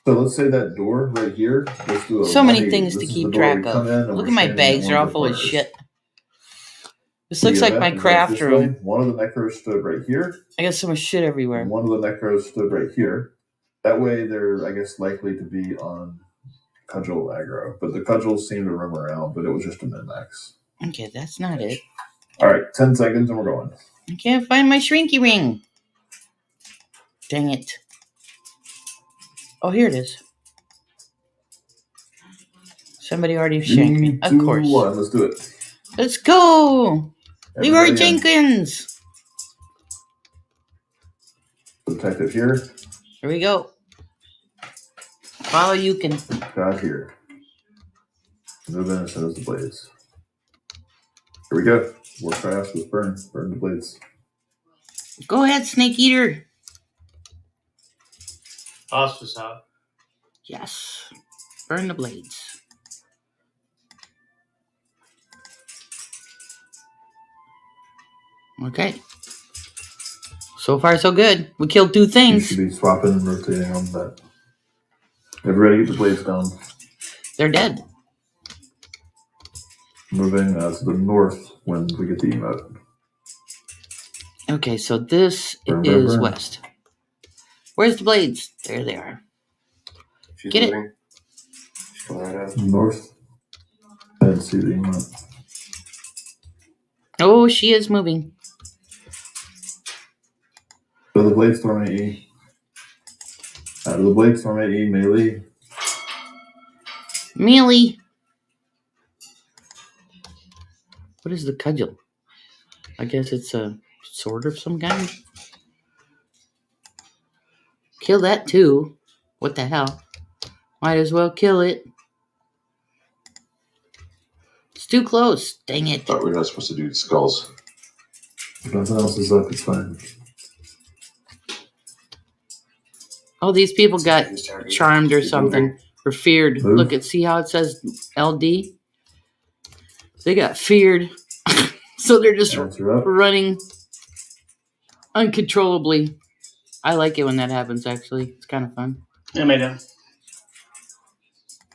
So let's say that door right here. Let's do so many things to keep track of. Look at my bags; they're all full of shit. This looks like my craft room. One of the Necros stood right here. I got so much shit everywhere. One of the Necros stood right here. That way, they're, I guess, likely to be on Cudgel aggro. But the Cudgels seem to roam around, but it was just a min-max. Okay, that's not it. All right, 10 seconds and we're going. I can't find my shrinky ring. Dang it. Oh, here it is. Somebody already shanked me. Of course. 3, 2, 1. Let's do it. Let's go. Leroy Everybody in. Jenkins. Detective here. Here we go. Follow you can. God here. Move in as soon as the blades. Here we go. Work fast with burn. Burn the blades. Go ahead, Snake Eater. Hospice out. Yes. Burn the blades. Okay. So far, so good. We killed 2 You things. should be swapping and rotating on that. Everybody get the blades down. They're dead. Moving to the north when we get the emote. Okay, so this Burn, is burn. west. Where's the blades? There they are. She's Get moving. She's coming right out. North. And see the emote. Oh, she is moving. So the blade storm AE. Out of the blade storm AE melee. Mealy. What is the cudgel? I guess it's a sword of some kind. Kill that too. What the hell? Might as well kill it. It's too close. Dang it. Thought we were not supposed to do skulls. If nothing else is up, it's fine. Oh, these people got charmed or something. Or feared. Move. Look, see how it says LD? They got feared. So they're just Answer up. running uncontrollably. I like it when that happens, actually. It's kind of fun. Yeah, made it.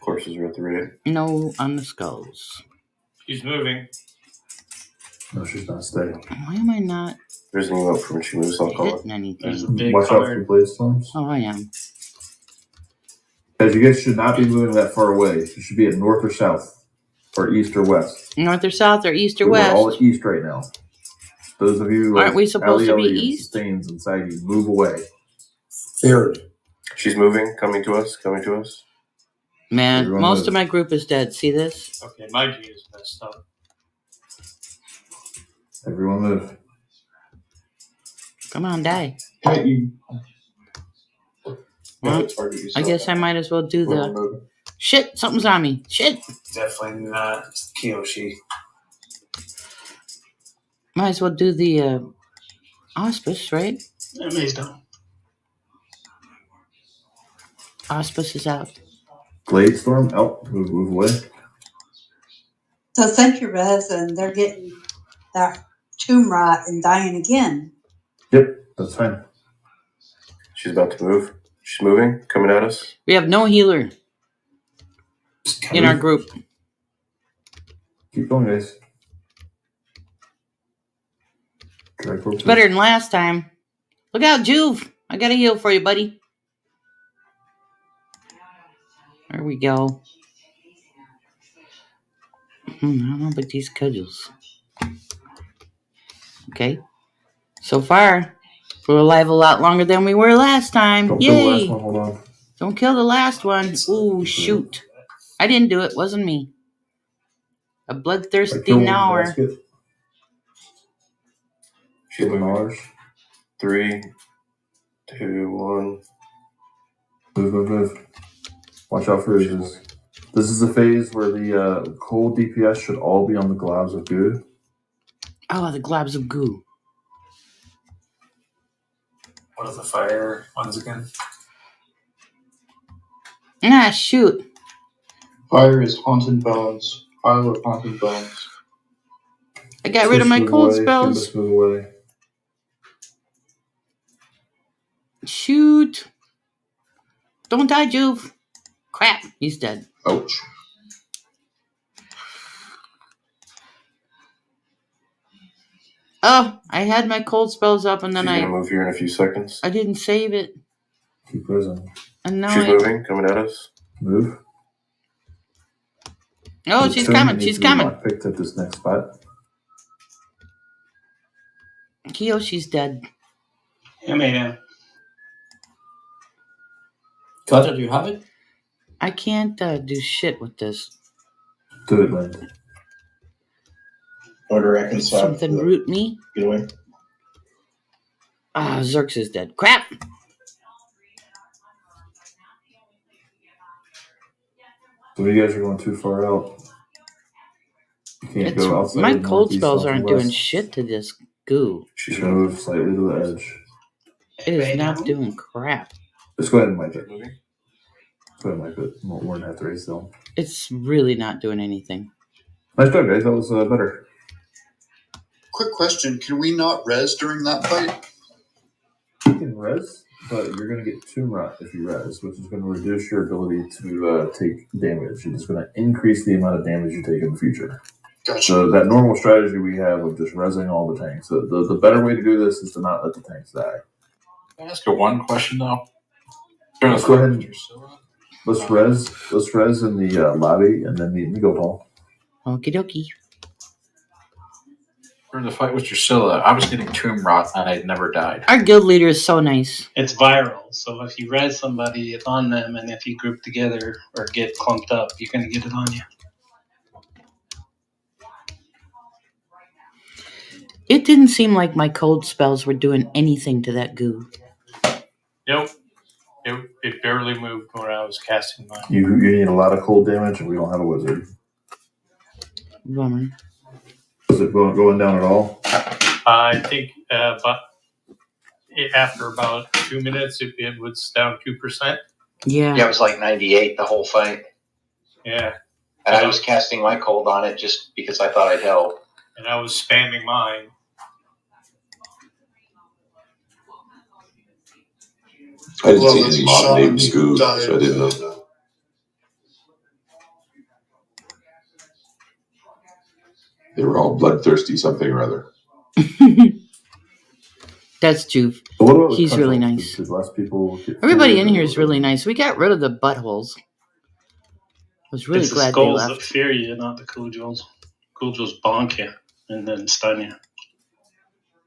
Horses are at the ready. No on the skulls. She's moving. No, she's not staying. Why am I not There's an emote from when she moves. I'll call it. hitting anything? There's a big Watch out for card. blade storms. Oh, I am. Guys, you guys should not be moving that far away. You should be at north or south, or east or west. North or south or east or We're all west? east right now. Those of you Aren't we supposed to be and east? Stains inside you, move away. Third. She's moving. Coming to us. Coming to us. Man, Everyone most move. of my group is dead. See this? Okay, my G is messed up. Everyone move. Come on, die. Can't you? Well, It's hard to use I guess I might as well do the... moving. Shit, something's on me. Shit. Definitely not Kiyoshi. Might as well do the auspice, right? Amazed down. Auspice is out. Blade storm out. Move away. So Sentry Res, and they're getting that tomb rot and dying again. Yep, that's fine. She's about to move. She's moving. Coming at us. We have no healer in our group. Keep going, guys. Drag It's better than last time. Look out, Juve. I got a heal for you, buddy. There we go. I don't know about these cudgels. Okay. So far, we're alive a lot longer than we were last time. Don't kill the Yay! last one. Hold on. Don't kill the last one. Ooh, shoot. I didn't do it. Wasn't me. A bloodthirsty Kill one Nower. basket. She's Kill the moving. knowledge. 3, 2, 1. Move. Watch out for oozes. This is a phase where the cold DPS should all be on the globs of goo. Oh, the globs of goo. What are the fire ones again? Ah, shoot. Fire is haunted bones. Pile of haunted bones. I got rid of my Move cold away. spells. Candace, move away. Shoot. Don't die, Juve. Crap, he's dead. Ouch. Oh, I had my cold spells up and then She's gonna move here in a few seconds. I didn't save it. Keep prison. And now She's moving. Coming at us. Move. Oh, The she's tomb coming. needs She's to be coming. lockpicked at this next spot. Kiyoshi's dead. Yeah, man. Cutter, do you have it? I can't do shit with this. Do it, Lynn. Order reconcile. Something root me. Get away. Ah, Zerx is dead. Crap! So you guys are going too far out. You can't go outside. My of cold northeast, spells south, and aren't doing west. shit to this goo. She's going to move slightly to the edge. It is not doing crap. Just go ahead and wipe it. Go ahead and wipe it. We're going to have to raise still. It's really not doing anything. Nice job, guys. That was better. Quick question: can we not res during that fight? You can res, but you're going to get Tomb Rot if you res, which is going to reduce your ability to take damage. It's going to increase the amount of damage you take in the future. Gotcha. So that normal strategy we have of just resing all the tanks. The better way to do this is to not let the tanks die. Can I ask you one question though? Let's go ahead and let's res in the lobby and then meet in the guild hall. Okie dokie. During the fight with Drusilla, I was getting Tomb Rot and I'd never died. Our guild leader is so nice. It's viral, so if you res somebody, it's on them, and if you group together or get clumped up, you're going to get it on you. It didn't seem like my cold spells were doing anything to that goo. Nope. It barely moved where I was casting mine. You need a lot of cold damage, and we don't have a wizard. Bummer. Is it going down at all? I think after about 2 minutes, it was down 2%. Yeah. Yeah, it was like 98 the whole fight. Yeah. And I was casting my cold on it just because I thought I'd help. And I was spamming mine. I didn't see any mob named Scoob, so I didn't know. They were all bloodthirsty something or other. That's Juve. So what about He's really nice. Did less people get Everybody in here is really nice. We got rid of the buttholes. I was really it's the glad they skulls that left. fear you, not the Kujals. Kujals bonk you and then stun you.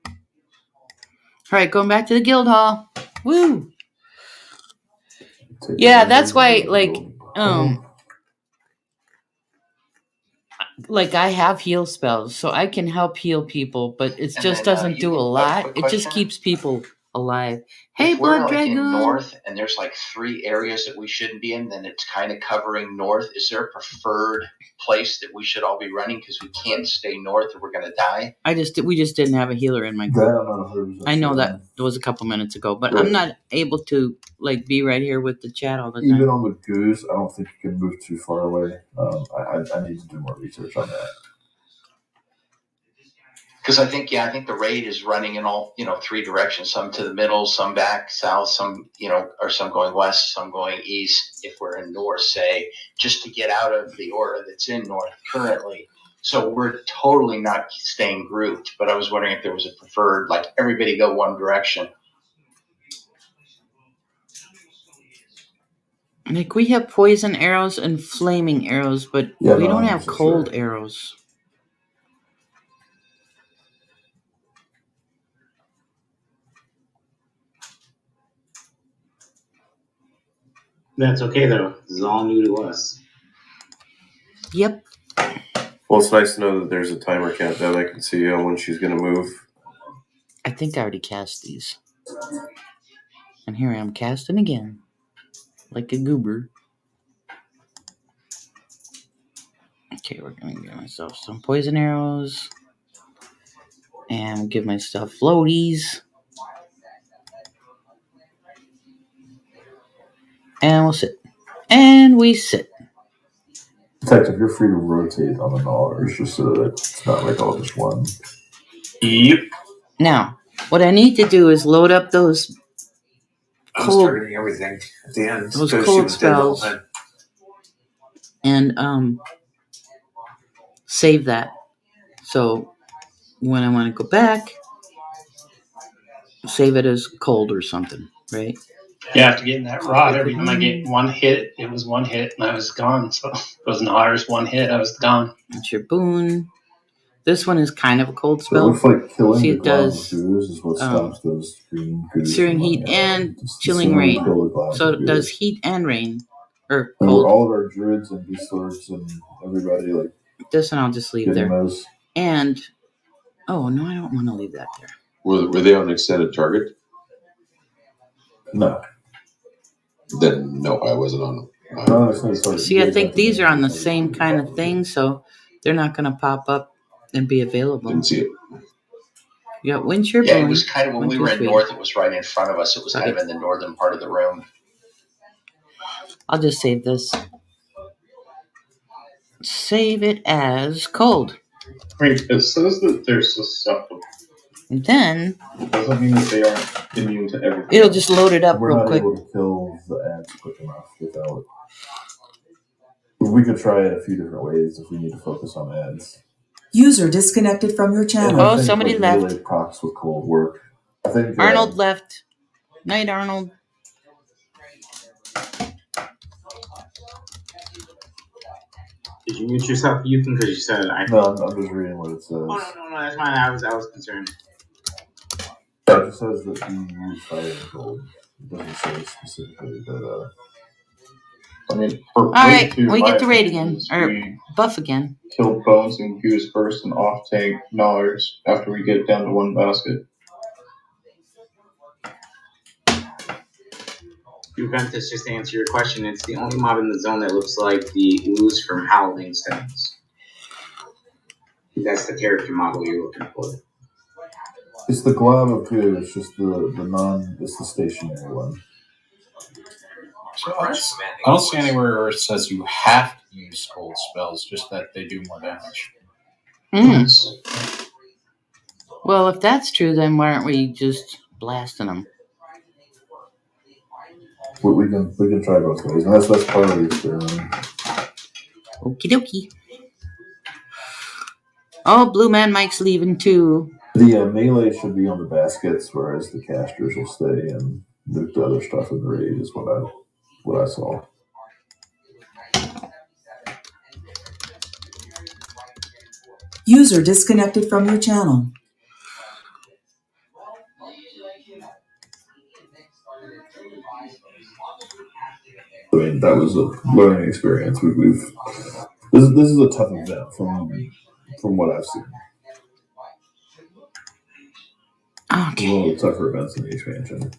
All right, going back to the guild hall. Woo! Yeah, that's why, like I have heal spells, so I can help heal people, but it just doesn't do a lot. It just keeps people alive. Hey, If we're Blood like in Dragoon. north and there's like 3 areas that we shouldn't be in, then it's kind of covering north. Is there a preferred place that we should all be running because we can't stay north or we're going to die? We just didn't have a healer in my That group. I'm not 100% I know sure. that it was a couple minutes ago, but Right. I'm not able to like be right here with the chat all the Even time. on the goose, I don't think you can move too far away. I need to do more research on that. Because I think the raid is running in all 3 directions. Some to the middle, some back south, some or some going west, some going east. If we're in north, say, just to get out of the aura that's in north currently. So we're totally not staying grouped. But I was wondering if there was a preferred, like everybody go one direction. Like we have poison arrows and flaming arrows, but Yeah, we no, don't I'm have so cold sorry. arrows. That's okay though. This is all new to us. Yep. Well, it's nice to know that there's a timer countdown. I can see when she's going to move. I think I already cast these. And here I am casting again. Like a goober. Okay, we're going to give myself some poison arrows. And give myself floaties. And we'll sit. And we sit. Detective, you're free to rotate on the dollars just so that it's not like all just one. Yep. Now, what I need to do is load up those I was cold, targeting everything at the end. those because she cold was dead the whole spells time. and save that. So when I want to go back, save it as cold or something, right? Yeah, after getting that rod, every time I get one hit, it was one hit and I was gone. So it was an R's one hit, I was gone. That's your boon. This one is kind of a cold So it spell. looks like killing See, the it cloud does of goos is what stops those green goos. searing from heat running out. and Just chilling sooner we rain. kill the cloud So of it does goos. heat and rain. Or And cold. all of our druids and beast lords and everybody like This one I'll just leave getting there. those. And, oh, no, I don't want to leave that there. Were they on extended target? No. Then no, I wasn't on. No, it's not sorry. See, I think these are on the same kind of thing, so they're not going to pop up and be available. Didn't see it. You got wind shear Yeah, blowing. it was kind of when we were in north. It was right in front of us. It was kind of in the northern part of the room. I'll just save this. Save it as cold. Wait, it says that they're susceptible. And then It doesn't mean that they aren't immune to everything. it'll just load it up We're real not quick. able to kill the ads quick enough without. We could try it a few different ways if we need to focus on ads. User disconnected from your And channel. I Oh, think, somebody like, left. melee procs with cold work. I think Arnold left. Night, Arnold. Did you mute yourself, Ethan? Because you said I. No, I'm just reading what it says. Oh no, that's fine. I was concerned. Yeah, it just says that you use fire and gold. It doesn't say specifically that. I mean, for All right, two, we my get the raid opinion again. is Or we buff again. kill bones and goose first and off tank Gnawers after we get down to one basket. Juventus, just to answer your question, it's the only mob in the zone that looks like the ooze from Howling Stones. That's the character model you're looking for. It's the glob of goo. It's just it's the stationary one. So I don't see anywhere where it says you have to use cold spells, just that they do more damage. Well, if that's true, then why aren't we just blasting them? We can try both ways, and that's part of the experiment. Okie dokie. Oh, Blue Man Mike's leaving too. The melee should be on the baskets, whereas the casters will stay and nuke the other stuff in the raid. Is what I saw. User disconnected from your channel. I mean, that was a learning experience. This is a tough event from what I've seen. Okay. One of the tougher events in the expansion.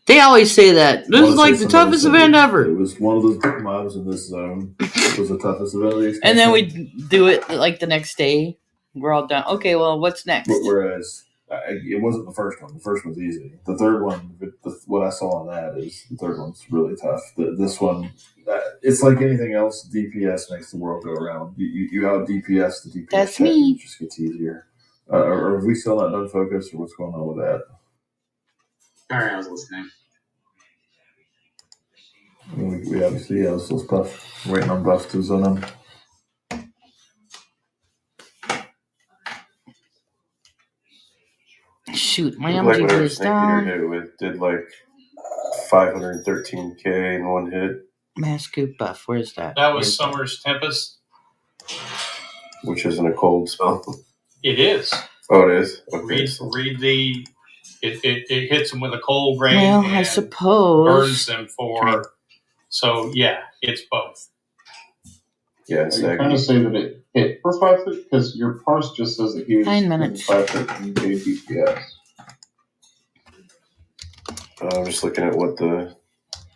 They always say that. This is like the toughest event ever. It was one of those big mobs in this zone. It was the toughest event of the expansion. And then we do it like the next day. We're all done. Okay, well, what's next? Whereas it wasn't the first one. The first one's easy. The third one, what I saw on that is the third one's really tough. This one, it's like anything else. DPS makes the world go around. You out DPS the DPS. That's check, me. and it just gets easier. Or have we still not done focus, or what's going on with that? Sorry, I was listening. We obviously have those buff. Waiting on buff to zone them. Shoot, my Like MGB whatever is Snake Eater down. hit with did like 513k in one hit, Mass Scoop buff. Where's that? That was Summer's Tempest. which isn't a cold spell. It is. Oh, it is. Okay. Read the. It hits them with a cold rain. Well, I and suppose. burns them for. So yeah, it's both. Yeah, Are you trying to say that it hit for 513? Because your parse just says that he was 9 minutes. 513k DPS. I'm just looking at what the.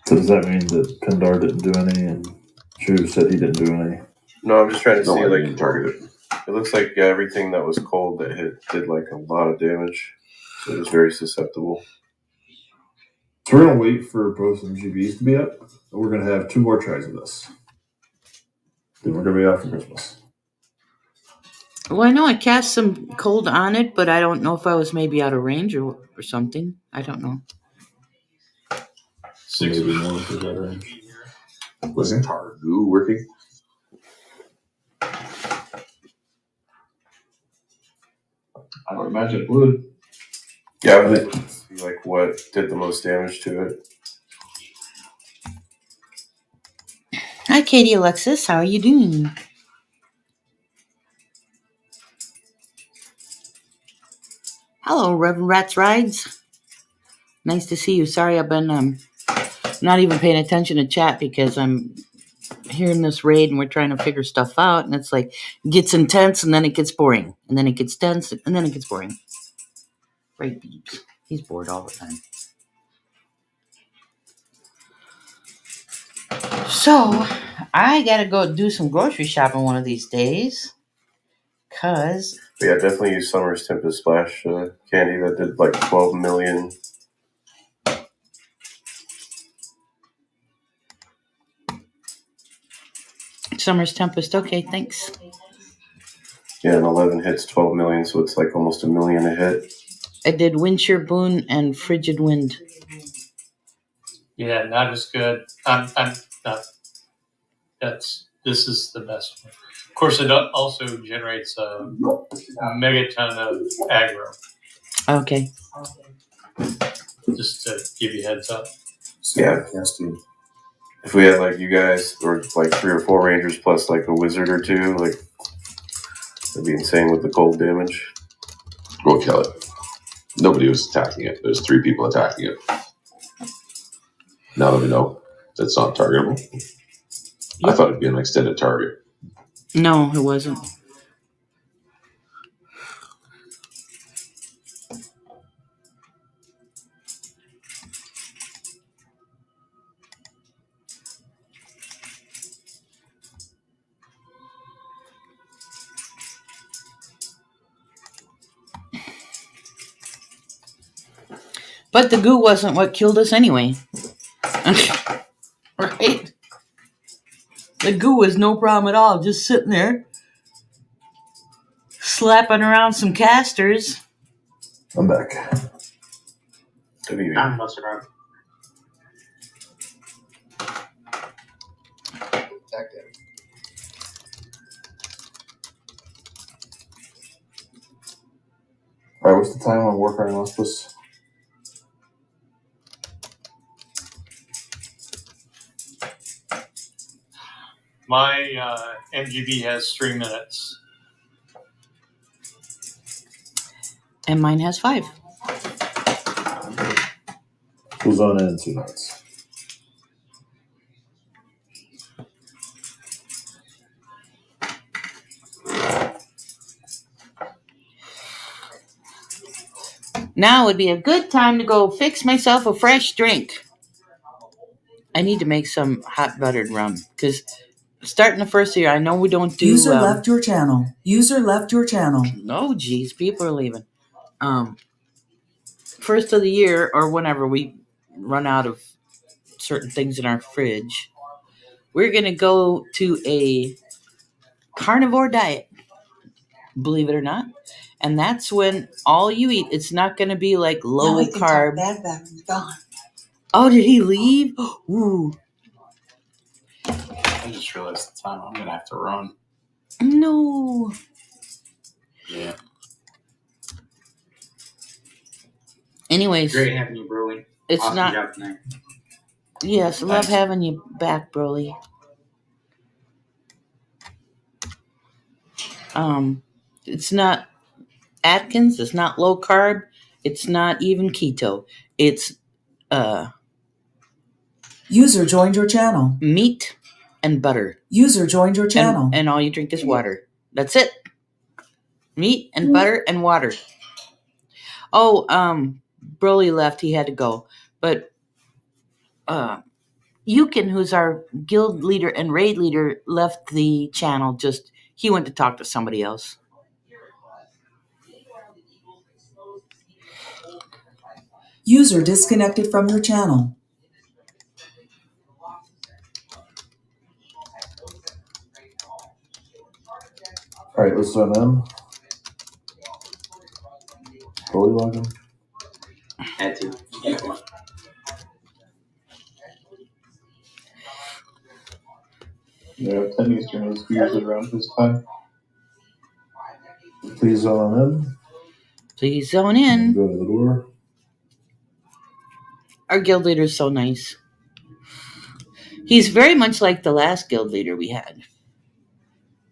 So does that mean that Pendar didn't do any, and Drew said he didn't do any? No, I'm just trying to No, see I like didn't target it. it looks like everything that was cold that hit did like a lot of damage. It was very susceptible. So we're gonna wait for both MGBs to be up. And we're gonna have 2 more tries of this. Then we're gonna be off for Christmas. Well, I know I cast some cold on it, but I don't know if I was maybe out of range or something. I don't know. So maybe more for that range. Was Targu working? I would imagine it would. Yeah, I would see like what did the most damage to it. Hi, Katie Alexis. How are you doing? Hello, Reverend Rats Rides. Nice to see you. Sorry, I've been not even paying attention to chat because I'm hearing this raid and we're trying to figure stuff out, and it's like it gets intense and then it gets boring, and then it gets tense and then it gets boring. Right, Beeps. He's bored all the time. So I gotta go do some grocery shopping one of these days. Cause yeah, definitely use Summer's Tempest Splash candy that did like 12 million. Summer's Tempest. Okay, thanks. Yeah, and 11 hits 12 million, so it's like almost $1 million a hit. I did Windshear Boon and Frigid Wind. Yeah, not as good. I'm not. This is the best one. Of course, it also generates a megaton of aggro. Okay. Just to give you a heads up. Yeah, if we had like you guys, or like 3 or 4 rangers plus like a wizard or 2, like that'd be insane with the cold damage. We'll kill it. Nobody was attacking it. There's 3 people attacking it. Now that we know that's not targetable. I thought it'd be an extended target. No, it wasn't. But the goo wasn't what killed us anyway. Right? The goo was no problem at all. Just sitting there, slapping around some casters. I'm back. I'm busted out. Alright, what's the time on Warcry and Auspice? My MGB has 3 minutes. And mine has 5. Who's on in 2 minutes? Now would be a good time to go fix myself a fresh drink. I need to make some hot buttered rum because starting the first year, I know we don't do. User left your channel. User left your channel. No, geez, people are leaving. First of the year or whenever we run out of certain things in our fridge, we're gonna go to a carnivore diet. Believe it or not. And that's when all you eat, it's not going to be like low now carb. Bad back when he's gone. Oh, did he leave? Ooh. I just realized the time. I'm going to have to run. No. Yeah. Anyways. Great having you, Broly. It's awesome not. Job tonight. Yes, love having you back, Broly. It's not Atkins, it's not low carb, it's not even keto. It's User joined your channel. Meat and butter. User joined your channel. And all you drink is water. That's it. Meat and butter and water. Oh, Broly left, he had to go. But Yukon, who's our guild leader and raid leader, left the channel. He went to talk to somebody else. User disconnected from your channel. All right, let's zone in. Fully log in. Had to. Yeah, 10 Eastern is usually around this time. Please zone in. Please zone in. Go to the door. Our guild leader is so nice. He's very much like the last guild leader we had,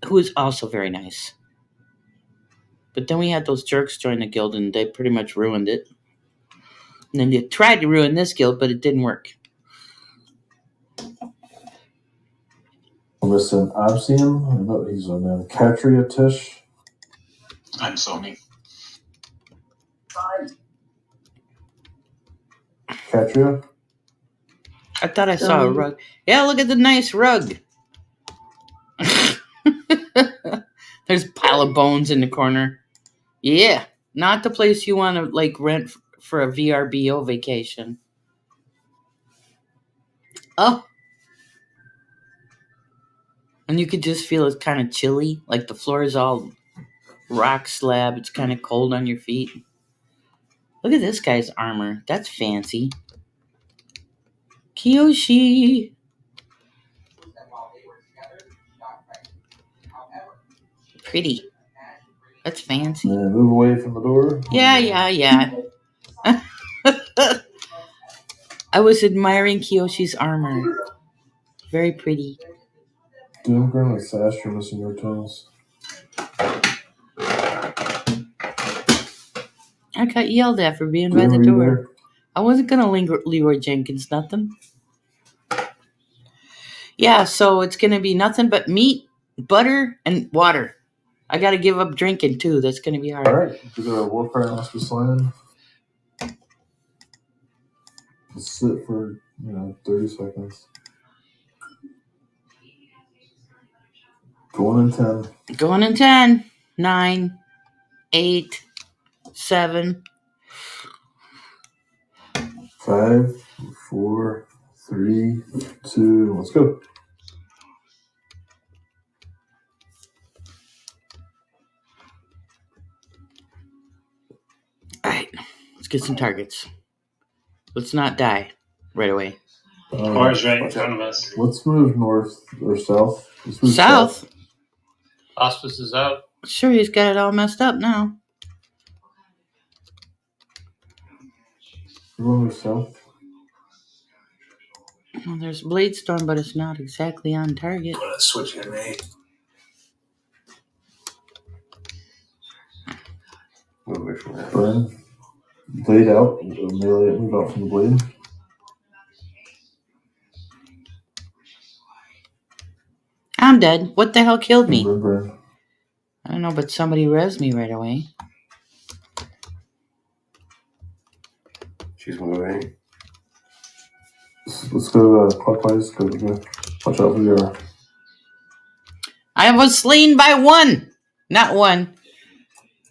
who is also very nice. But then we had those jerks join the guild, and they pretty much ruined it. And then they tried to ruin this guild, but it didn't work. Listen, Obsidian. I know he's a man. Katria Tish. I'm Sony. Katria. I thought I saw a rug. Yeah, look at the nice rug. There's a pile of bones in the corner. Yeah, not the place you want to like rent for a VRBO vacation. Oh. And you could just feel it's kind of chilly. Like the floor is all rock slab. It's kind of cold on your feet. Look at this guy's armor. That's fancy. Kiyoshi. Pretty. That's fancy. Move away from the door. Yeah. I was admiring Kiyoshi's armor. Very pretty. Doomgrim and Sash, you're missing your toes. I got yelled at for being by the door. I wasn't going to linger Leroy Jenkins, nothing. Yeah, so it's going to be nothing but meat, butter, and water. I got to give up drinking, too. That's going to be hard. All right. We got a Warcry Hospice Land. Let's sit for, 30 seconds. Going in 10. Going in 10. 9. 8. 7. 5, 4, 3, 2. Let's go. All right. Let's get some targets. Let's not die right away. Car's right in front of us. Let's move north or south. Let's move South? Hospice is out. Sure, he's got it all messed up now. You want to move south? Well, there's Blade Storm, but it's not exactly on target. Switch your name. Move away from that. Burn. Blade out. Melee, move out from the blade. I'm dead. What the hell killed me? Burn. I don't know, but somebody rezzed me right away. She's moving. Let's go clockwise. Go. Watch out for the I was slain by one. Not one.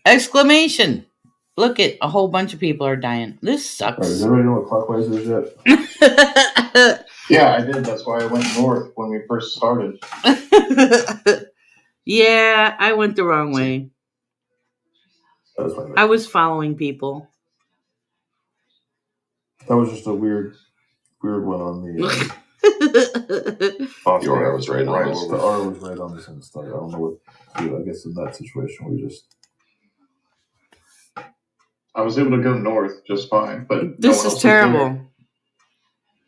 Exclamation. Look at a whole bunch of people are dying. This sucks. All right, does everybody know what clockwise is yet? Yeah, I did. That's why I went north when we first started. Yeah, I went the wrong way. I was following people. That was just a weird one on the. Your R was right on this. The R was right on this and stuff. I don't know what to do. I guess in that situation we just. I was able to go north just fine, but This is terrible.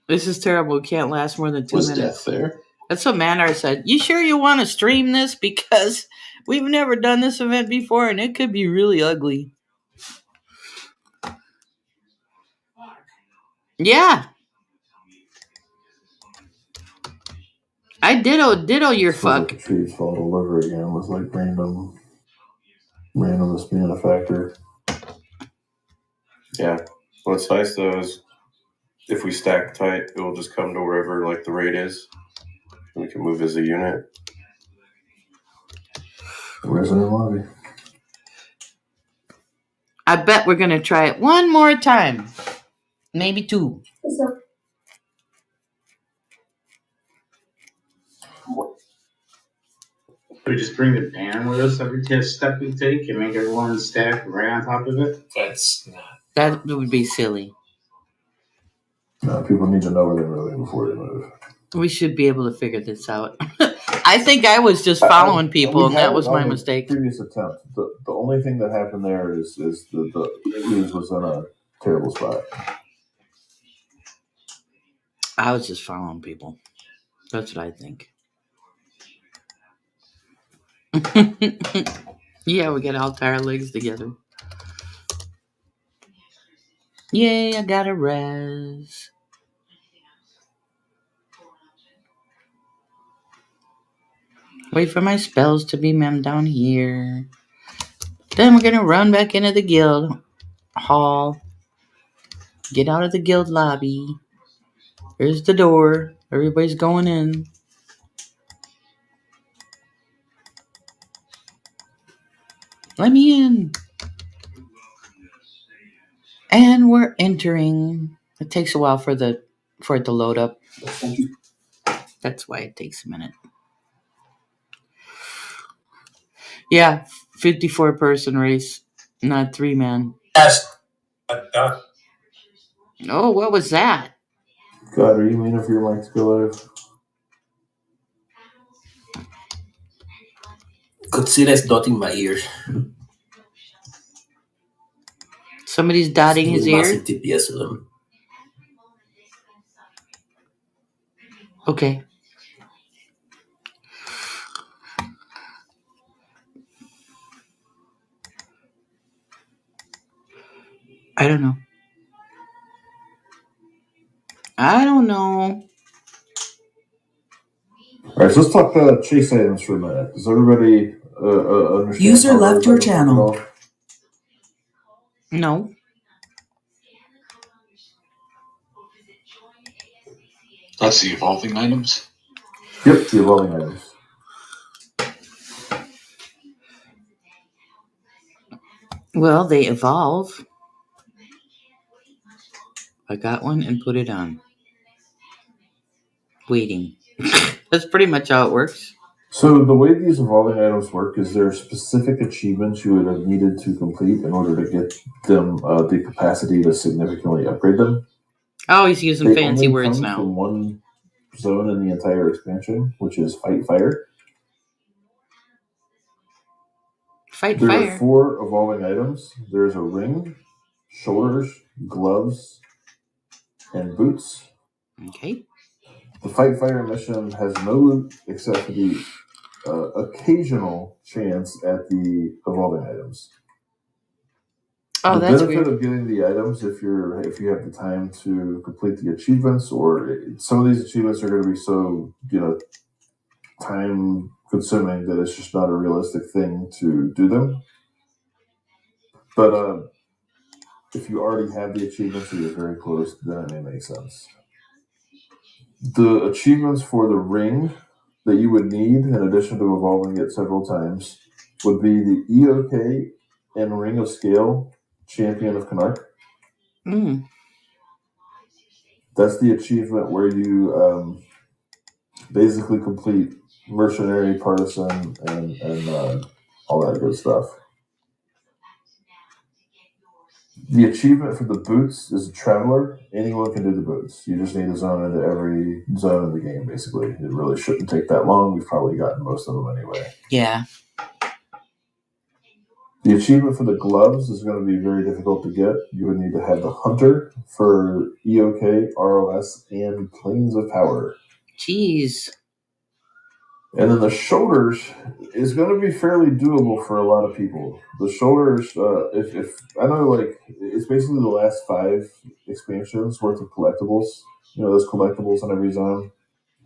This is terrible. It can't last more than 2 Was minutes. death there? That's what Mandar said. You sure you want to stream this? Because we've never done this event before and it could be really ugly. Yeah. I ditto your fuck. The trees fall over again with like randomness being a factor. Yeah. What's nice though is if we stack tight, it will just come to wherever like the raid is. And we can move as a unit. Resident lobby. I bet we're going to try it one more time. Maybe 2. We just bring the ban with us every step we take and make everyone stack right on top of it? That's not. That would be silly. No, people need to know where they're moving before they move. We should be able to figure this out. I think I was just following people, and that was my mistake. Previous attempt. The only thing that happened there is the news was in a terrible spot. I was just following people. That's what I think. Yeah, we gotta all tie our legs together. Yay, I got a res. Wait for my spells to be memmed down here. Then we're gonna run back into the guild hall. Get out of the guild lobby. There's the door. Everybody's going in. Let me in. And we're entering. It takes a while for it to load up. That's why it takes a minute. Yeah, 54 person race, not 3-man. Yes. Oh, what was that? God, are you meaning for your mic to go live? Godzilla's dotting my ears. Somebody's dotting his ear? Massive TPS of them. Okay. I don't know. All right, so let's talk chase items for a minute. Does everybody understand? User left your channel. No. That's the evolving items? Yep, the evolving items. Well, they evolve. I got one and put it on. Waiting. That's pretty much how it works. So the way these evolving items work is there are specific achievements you would have needed to complete in order to get them the capacity to significantly upgrade them. Oh, he's using They fancy only words come now. from one zone in the entire expansion, which is Fight Fire. Fight There Fire? are 4 evolving items. There's a ring, shoulders, gloves, and boots. Okay. The Fight Fire mission has no loot except for the occasional chance at the evolving items. Oh, the that's benefit weird. of getting the items, if you have the time to complete the achievements, or some of these achievements are going to be so time consuming that it's just not a realistic thing to do them. But if you already have the achievements or you're very close, then it may make sense. The achievements for the ring that you would need, in addition to evolving it several times, would be the EOK and Ring of Scale Champion of Canuck. Mm. That's the achievement where you basically complete Mercenary, Partisan, and all that good stuff. The achievement for the boots is a Traveler. Anyone can do the boots. You just need to zone into every zone in the game, basically. It really shouldn't take that long. We've probably gotten most of them anyway. Yeah. The achievement for the gloves is going to be very difficult to get. You would need to have the Hunter for EOK, ROS, and Planes of Power. Jeez. And then the shoulders is going to be fairly doable for a lot of people. The shoulders, if I know, like, it's basically the last 5 expansions worth of collectibles. Those collectibles in every zone.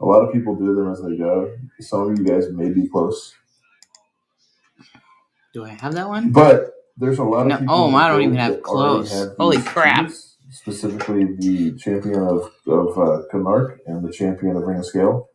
A lot of people do them as they go. Some of you guys may be close. Do I have that one? But there's a lot of people. Oh, I don't even that have clothes. already have Holy these crap. keys, specifically the Champion of Canuck and the Champion of Ring of Scale.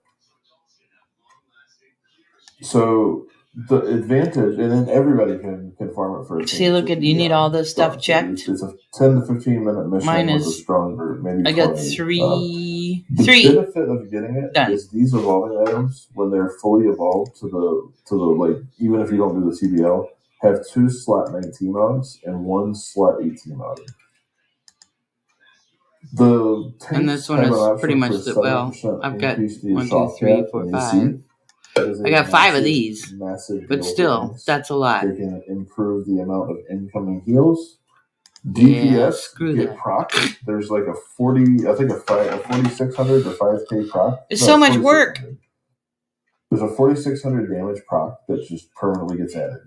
So the advantage, and then everybody can farm it for a See, look at you need all this stuff checked. It's a 10 to 15 minute mission. Mine with a is. strong group, maybe I got 20. three. The benefit of getting it Done. is these evolving items, when they're fully evolved to the like, even if you don't do the TBL, have 2 slot 19 odds and 1 slot 18 odd. The And this one is pretty much the, well, I've got 1, 2, 3, 4, 5. I got 5 of these, but still, that's a lot. They can improve the amount of incoming heals. Yeah, DPS, screw get that. proc. There's like a 4,600 or 5k proc. It's so much work. There's a 4,600 damage proc that just permanently gets added.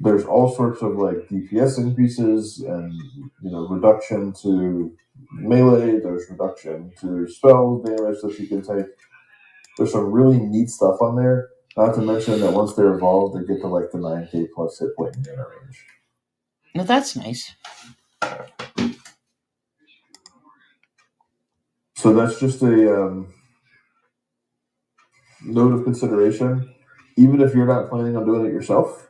there's all sorts of like DPS increases and reduction to melee. There's reduction to spell damage that you can take. There's some really neat stuff on there. Not to mention that once they're evolved, they get to like the 9k plus hit point in mana range. Now that's nice. So that's just a note of consideration. Even if you're not planning on doing it yourself,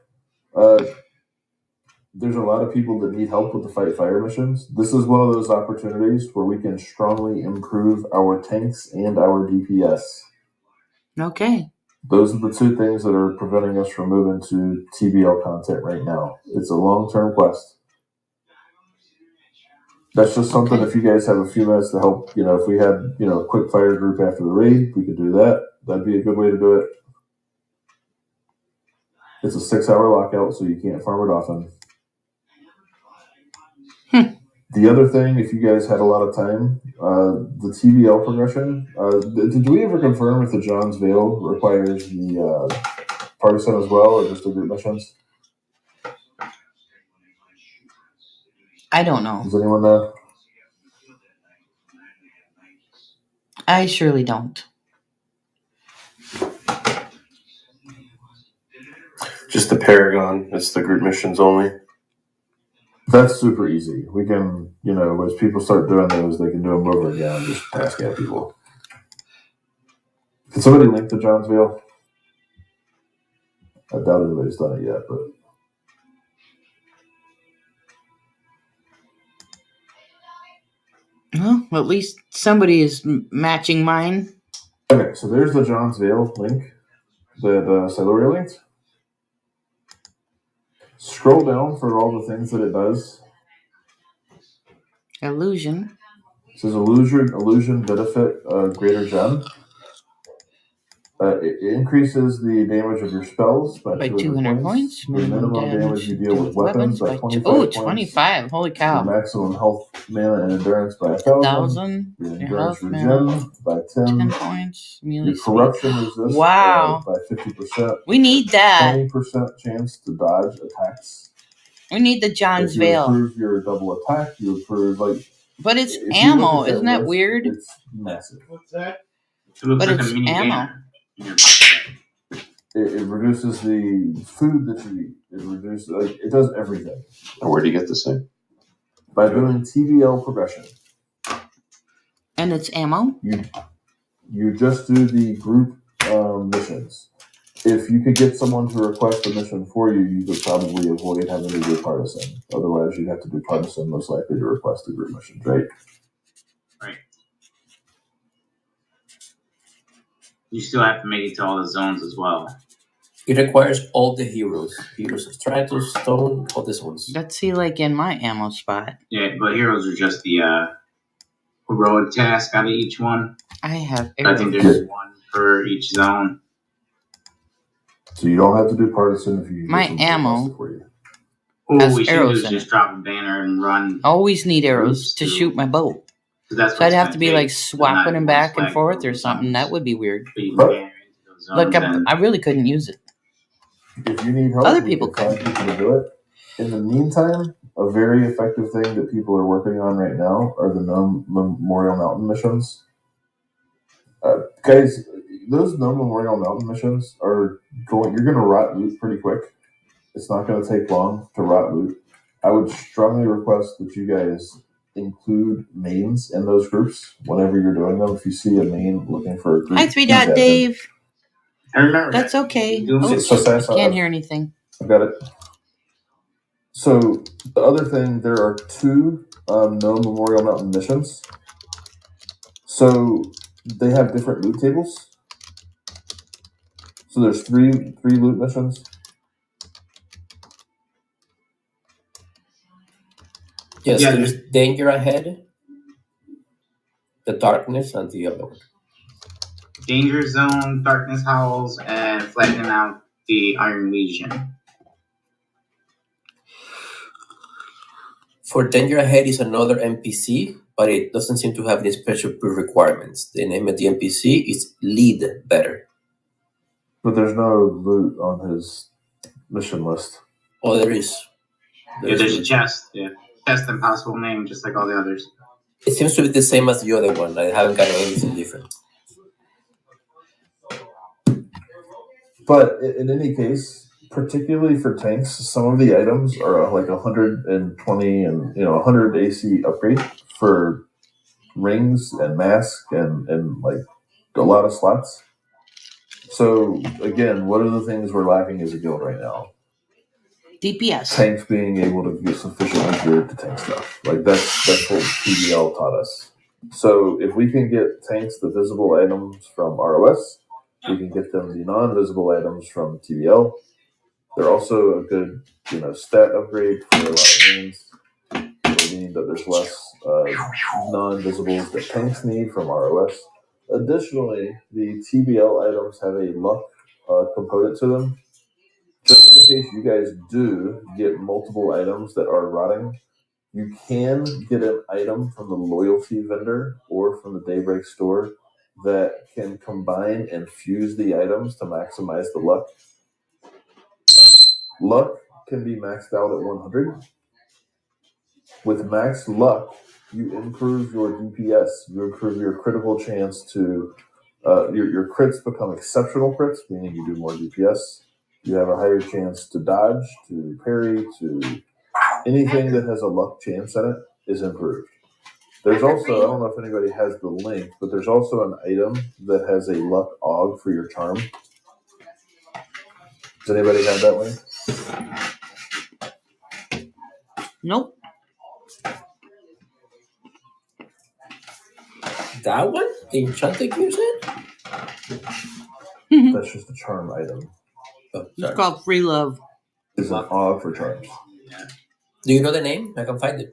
there's a lot of people that need help with the fight fire missions. This is one of those opportunities where we can strongly improve our tanks and our DPS. Okay. Those are the two things that are preventing us from moving to TBL content right now. It's a long-term quest. That's just something, if you guys have a few minutes to help, if we had, a quick fire group after the raid, we could do that. That'd be a good way to do it. It's a 6-hour lockout, so you can't farm it often. The other thing, if you guys had a lot of time, the TBL progression, did we ever confirm if the John's Veil requires the partisan as well, or just the group missions? I don't know. Does anyone know? I surely don't. Just the Paragon. It's the group missions only. That's super easy. We can, as people start doing those, they can do them over again and just task at people. Can somebody link to John's Veil? I doubt anybody's done it yet, but. Well, at least somebody is matching mine. Okay, so there's the John's Veil link that Celery linked. Scroll down for all the things that it does. Illusion. It says illusion benefit greater gem. It increases the damage of your spells by 200 points. The minimum damage you deal with weapons by 25 points. 25. Holy cow. Your maximum health, mana, and endurance by 1,000. Your endurance regen by 10 points. Your corruption resist wow. By 50%. We need that. 20% chance to dodge attacks. We need the John's Veil. If you improve your double attack, you improve But it's ammo. Isn't that weird? It's massive. What's that? It looks but like it's a mini ammo. banner. It reduces the food that you eat. It reduces. It does everything. And where do you get this thing? By doing TBL progression. And it's ammo? You just do the group missions. If you could get someone to request a mission for you, you could probably avoid having to do partisan. Otherwise, you'd have to do partisan most likely to request the group missions, right? Right. You still have to make it to all the zones as well. It requires all the heroes. Heroes of Stratos, Stone, all these ones. Let's see, like in my ammo spot. Yeah, but heroes are just the heroic task out of each one. I have I think there's one for each zone. So you don't have to do partisan if you my ammo. All has we should do arrows is in just it. drop a banner and run. Always need arrows to shoot my bow. That's So I'd what's have gonna to be take. like swapping them back and forth or something. That would be weird. Look, I really couldn't use it. If you need help, Other we people can find people to do it. In the meantime, a very effective thing that people are working on right now are the Gnome Memorial Mountain missions. Guys, those Gnome Memorial Mountain missions are going. You're going to rot loot pretty quick. It's not going to take long to rot loot. I would strongly request that you guys include mains in those groups whenever you're doing them. If you see a main looking for a group, Hi, 3 use that Dot Dave. I remember That's okay. So Can't hear anything. I've got it. So the other thing, there are 2 Gnome Memorial Mountain missions. So they have different loot tables. So there's three loot missions. Yes, Yeah. there's Danger Ahead, the Darkness, and the other one. Danger Zone, Darkness Howls, and flattening out the Iron Legion. For Danger Ahead is another NPC, but it doesn't seem to have any special pre-requirements. The name of the NPC is Lead Better. But there's no loot on his mission list. Oh, there is. Yeah, there's a chest. Yeah, chest and possible name, just like all the others. It seems to be the same as the other one. I haven't gotten anything different. But in any case, particularly for tanks, some of the items are like 120 and 100 AC upgrade for rings and mask and like a lot of slots. So again, what are the things we're lacking as a guild right now? DPS. Tanks being able to get sufficiently geared to tank stuff. Like that's what PBL taught us. So if we can get tanks the visible items from ROS, we can get them the non-visible items from TBL. They're also a good, stat upgrade for a lot of names. It'll mean that there's less non-visibles that tanks need from ROS. Additionally, the TBL items have a luck component to them. Just in case you guys do get multiple items that are rotting, you can get an item from the loyalty vendor or from the Daybreak store that can combine and fuse the items to maximize the luck. Luck can be maxed out at 100. With max luck, you improve your DPS. You improve your critical chance to... your crits become exceptional crits, meaning you do more DPS. You have a higher chance to dodge, to parry, to... anything that has a luck chance in it is improved. There's also, I don't know if anybody has the link, but there's also an item that has a luck aug for your charm. Does anybody have that link? Nope. That one? The enchanted you said? That's just a charm item. It's called Free Love. It's an aug for charms. Do you know the name? I can find it.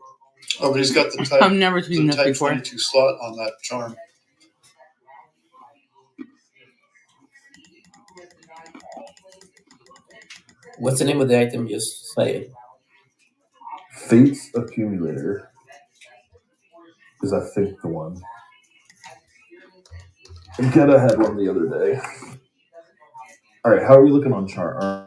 Oh, but he's got the type. I've never seen the this type before. 22 slot on that charm. What's the name of the item? Just say it. Fate's Accumulator is, I think, the one. I kinda had one the other day. All right, how are we looking on charm?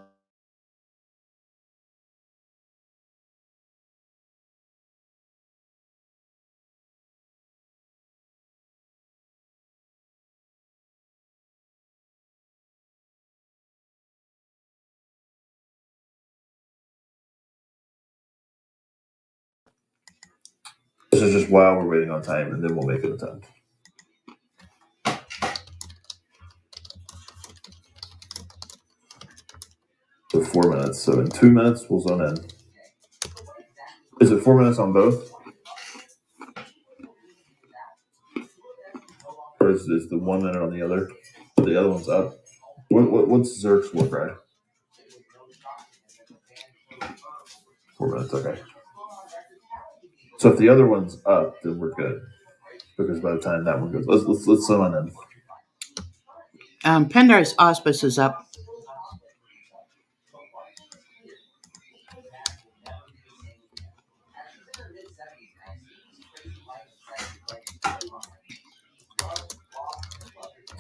This is just while we're waiting on time, and then we'll make an attempt. So 4 minutes. So in 2 minutes, we'll zone in. Is it 4 minutes on both? Or is the 1 minute on the other? The other one's up. What's Zerk's war cry? 4 minutes, okay. So if the other one's up, then we're good. Because by the time that one goes, let's zone in. Pendar's Auspice is up.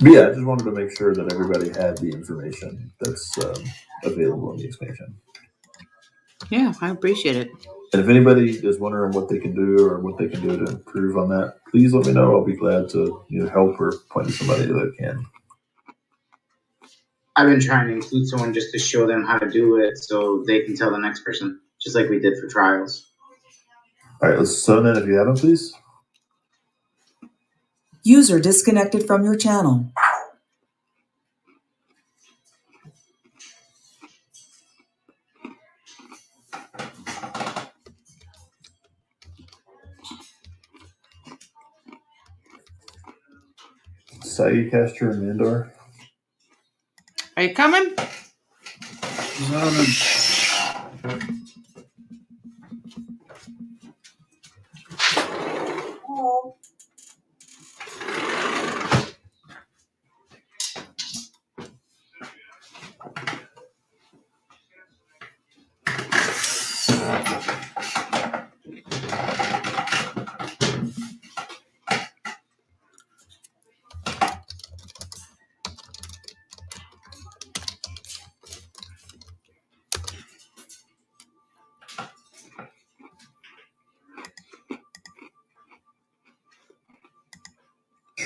But yeah, I just wanted to make sure that everybody had the information that's available in the expansion. Yeah, I appreciate it. And if anybody is wondering what they can do or what they can do to improve on that, please let me know. I'll be glad to help or point to somebody that can. I've been trying to include someone just to show them how to do it so they can tell the next person, just like we did for trials. All right, let's zone in if you haven't, please. User disconnected from your channel. Caster and Mandor. Are you coming?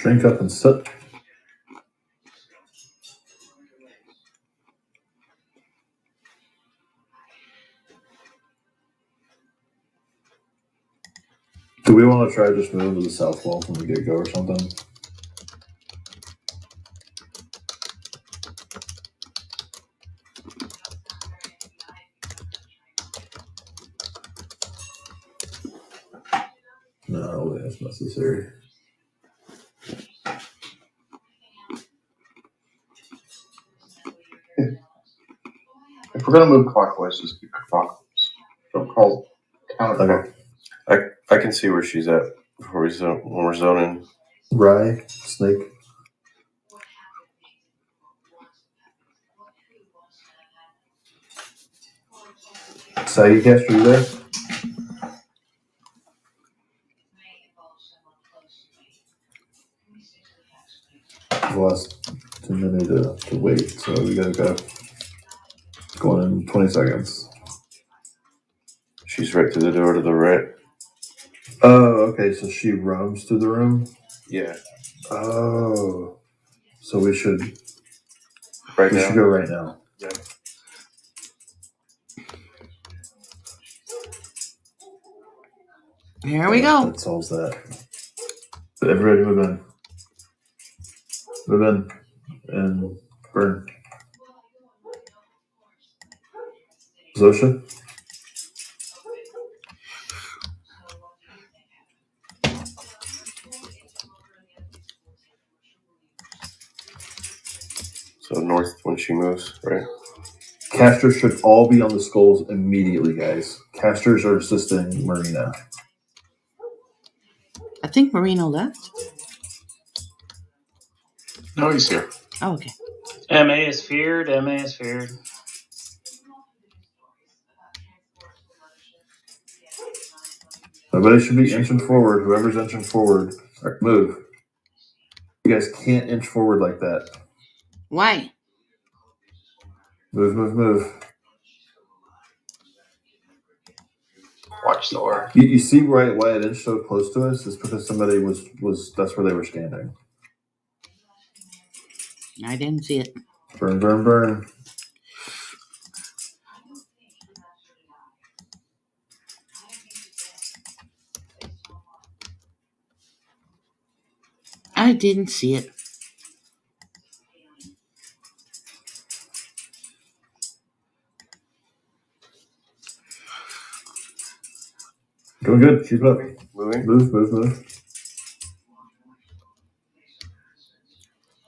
Drink up and sit. Do we want to try just moving to the south wall from the get-go or something? No, I don't think that's necessary. If we're gonna move clockwise, just keep it clockwise. Don't call counterclockwise. Okay. I can see where she's at before when we're zoning. Rye, snake. Saggycast, are you there? Last 2 minutes to wait, so we gotta go. Going in 20 seconds. She's right to the door to the right. Oh, okay, so she roams through the room? Yeah. Oh. So we should Right we now? should go right now. Yeah. Here we go. That solves that. Everybody move in. Move in. And burn. Zosha? So north when she moves, right? Casters should all be on the skulls immediately, guys. Casters are assisting Marina. I think Marino left. No, he's here. Oh, okay. MA is feared. MA is feared. Nobody should be inching forward. Whoever's inching forward, move. You guys can't inch forward like that. Why? Move, move, move. Watch the aura. You see why it inched so close to us? It's because somebody was that's where they were standing. I didn't see it. Burn, burn, burn. I didn't see it. Doing good. Keep it up. Moving. Move, move, move.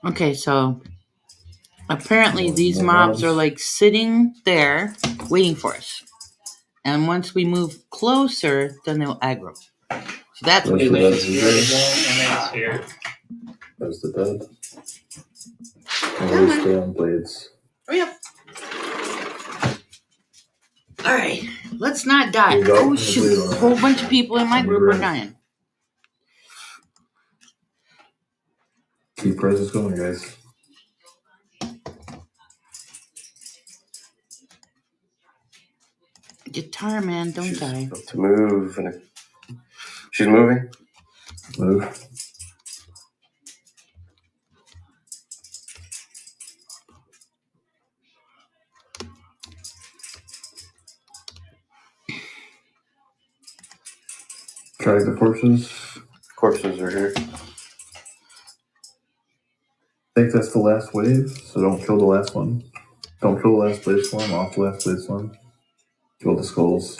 Okay, so apparently these mobs are like sitting there waiting for us. And once we move closer, then they'll aggro. So that's what MA it is feared again. MA is feared. That's the dead. And we stay on blades. Hurry up. Alright, let's not die. Here we go. Oh shoot, a whole bunch of people in my group are dying. Keep prices going, guys. Guitar man, don't die. About to move. And she's moving. Move. Try the corpses. Corpses are here. I think that's the last wave, so don't kill the last one. Don't kill the last blade swarm, off the last blade swarm. Kill the skulls.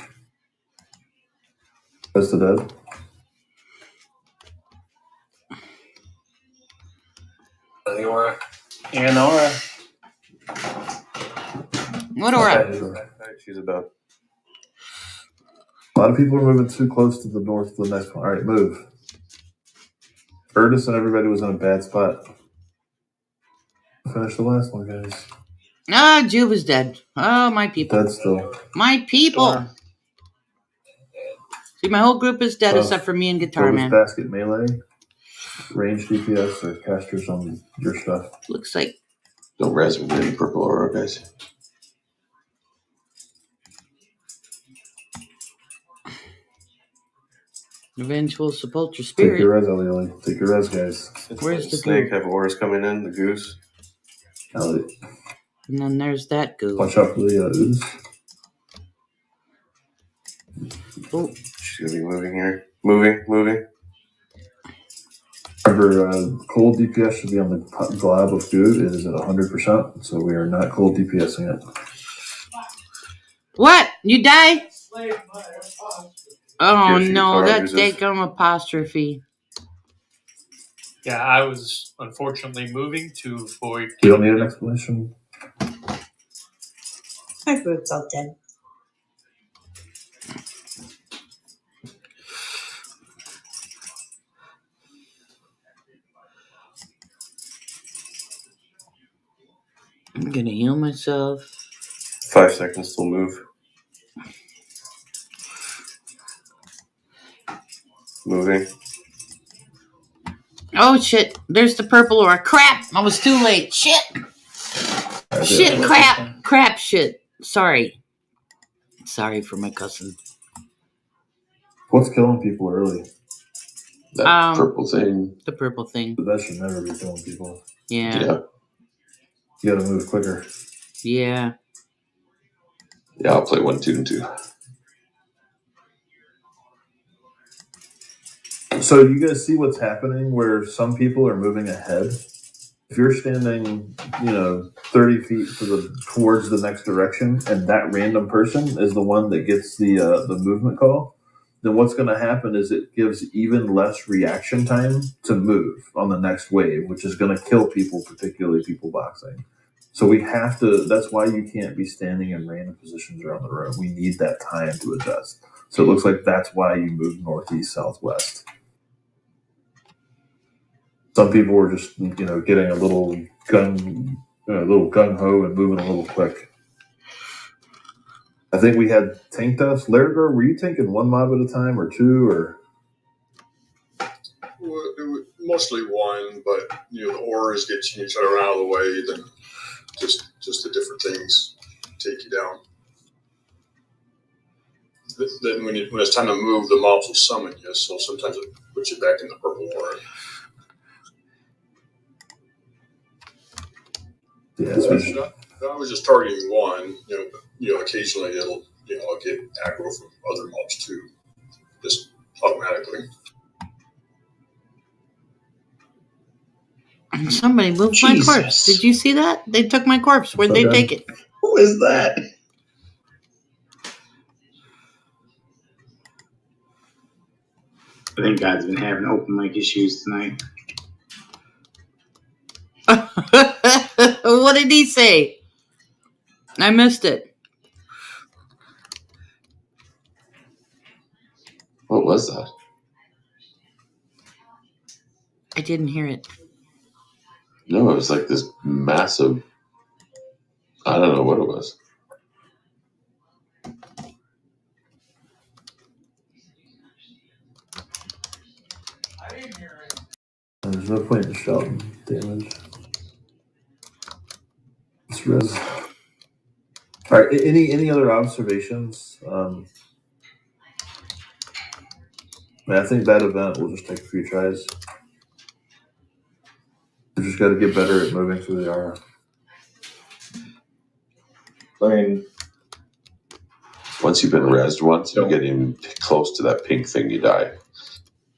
That's the dead. The aura. And aura. What aura? She's about. A lot of people are moving too close to the north to the next one. Alright, move. Erdis and everybody was in a bad spot. Finish the last one, guys. Ah, Juve is dead. Oh, my people. Dead still. My people. See, my whole group is dead except for me and Guitar Man. Basket melee. Range DPS or casters on your stuff. Looks like. Don't res with any purple aura, guys. Vengeful sepulture Take spirit. your res, Ellie. Take your res, guys. Where's the snake goo? have auras coming in? The goose. Ellie. And then there's that goo. Watch out for the ooze. Oh, She's gonna be moving here. Moving. Remember, cold DPS should be on the glob of goo. It is at 100%, so we are not cold DPSing it. what? You die? Oh Yes, you no, are, that who's take this? apostrophe. Yeah, I was unfortunately moving to avoid. You don't need an explanation. My group's all dead. I'm gonna heal myself. 5 seconds till move. Moving. Oh shit! There's the purple aura. Crap! I was too late. Shit! Shit! Crap! Shit! Sorry for my cousin. What's killing people early? That purple thing. The purple thing. But that should never be killing people. Yeah. You gotta move quicker. Yeah. Yeah, I'll play 1, 2, and 2. So you guys see what's happening where some people are moving ahead? If you're standing, 30 feet towards the next direction, and that random person is the one that gets the movement call, then what's going to happen is it gives even less reaction time to move on the next wave, which is going to kill people, particularly people boxing. So we have to. That's why you can't be standing in random positions around the room. We need that time to adjust. So it looks like that's why you move northeast, southwest. Some people were just, getting a little gung ho and moving a little quick. I think we had tank dust. Larrigar, were you tanking one mob at a time or two, or? Well, it was mostly one, but the auras get each other out of the way. Then just the different things take you down. Then when it's time to move, the mobs will summon you. So sometimes it puts you back in the purple aura. Yeah, I was just targeting one. Occasionally I'll get aggro from other mobs too, just automatically. Somebody moved my corpse. Did you see that? They took my corpse. Where'd they take it? Who is that? I think God's been having open mic issues tonight. What did he say? I missed it. What was that? I didn't hear it. No, it was like this massive. I don't know what it was. There's no point in shouting damage. It's res. All right. Any other observations? I think that event will just take a few tries. We just got to get better at moving through the aura. I mean, once you've been rezzed once, you get even close to that pink thing, you die.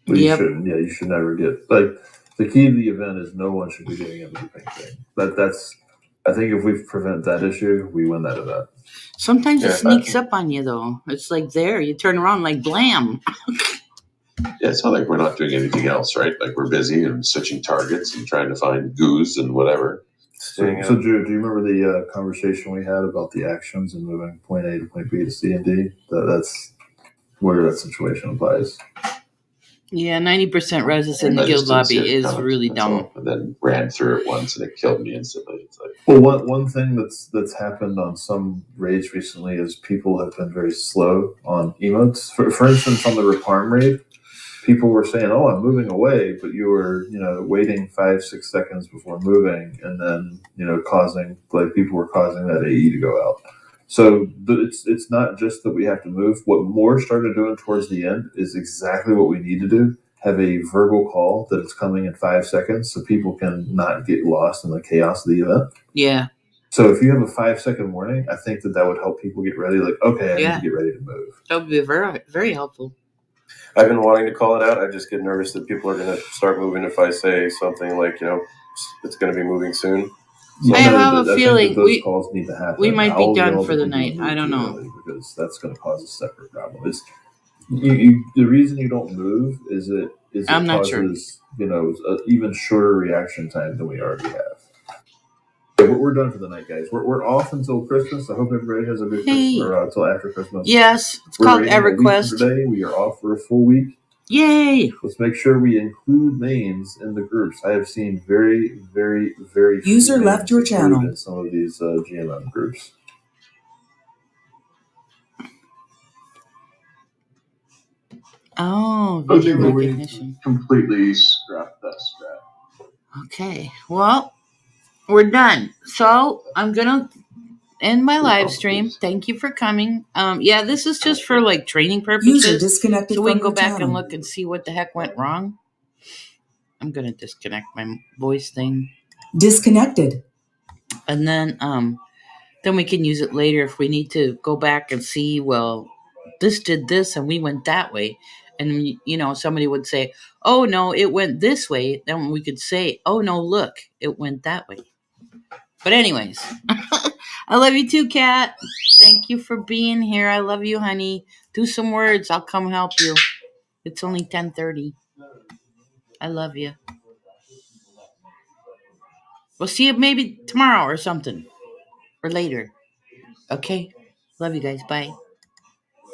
Well, you shouldn't. Yeah, you should never get the key to the event is no one should be getting into the pink thing. That's. I think if we prevent that issue, we win that event. Sometimes it sneaks up on you, though. It's like there. You turn around like blam. Yeah, it's not like we're not doing anything else, right? Like we're busy and switching targets and trying to find goos and whatever. So Drew, do you remember the conversation we had about the actions and moving point A to point B to C and D? That's where that situation applies. Yeah, 90% res in the guild lobby is really dumb. And then ran through it once and it killed me instantly. It's like, well, one thing that's happened on some raids recently is people have been very slow on emotes. For instance, on the Reparm raid, people were saying, "Oh, I'm moving away," but you were, waiting 5-6 seconds before moving, and then, causing people were causing that AE to go out. So it's not just that we have to move. What Moore started doing towards the end is exactly what we need to do. Have a verbal call that it's coming in 5 seconds so people can not get lost in the chaos of the event. Yeah. So if you have a 5-second warning, I think that would help people get ready. Like, okay, I need Yeah. to get ready to move. That would be very, very helpful. I've been wanting to call it out. I just get nervous that people are going to start moving if I say something like, it's going to be moving soon. Yeah, I have a think feeling that those calls need to happen. we might be I'll done yell for at the people night. to I don't move know. early because that's going to cause a separate problem. It's the reason you don't move is it I'm not sure. causes an even shorter reaction time than we already have. So we're done for the night, guys. We're off until Christmas. I hope everybody has a good Hey. Christmas or until after Christmas. Yes, it's We're called raiding a week from EverQuest. Today we are off for a full week. Yay! Let's make sure we include names in the groups. I have seen very, very, very few User names left your included channel. in some of these GMM groups. Oh, I video think that we recognition. completely scrapped that strat. Okay, well, we're done. So I'm gonna end my live stream. Thank you for coming. Yeah, this is just for like training User purposes, disconnected so we from can go your back and channel. look and see what the heck went wrong. I'm gonna disconnect my voice thing, Disconnected. and then we can use it later if we need to go back and see. Well, this did this, and we went that way. And somebody would say, "Oh no, it went this way." Then we could say, "Oh no, look, it went that way." But anyways, I love you too, Kat. Thank you for being here. I love you, honey. Do some words. I'll come help you. It's only 10:30. I love you. We'll see you maybe tomorrow or something. Or later. Okay? Love you guys. Bye.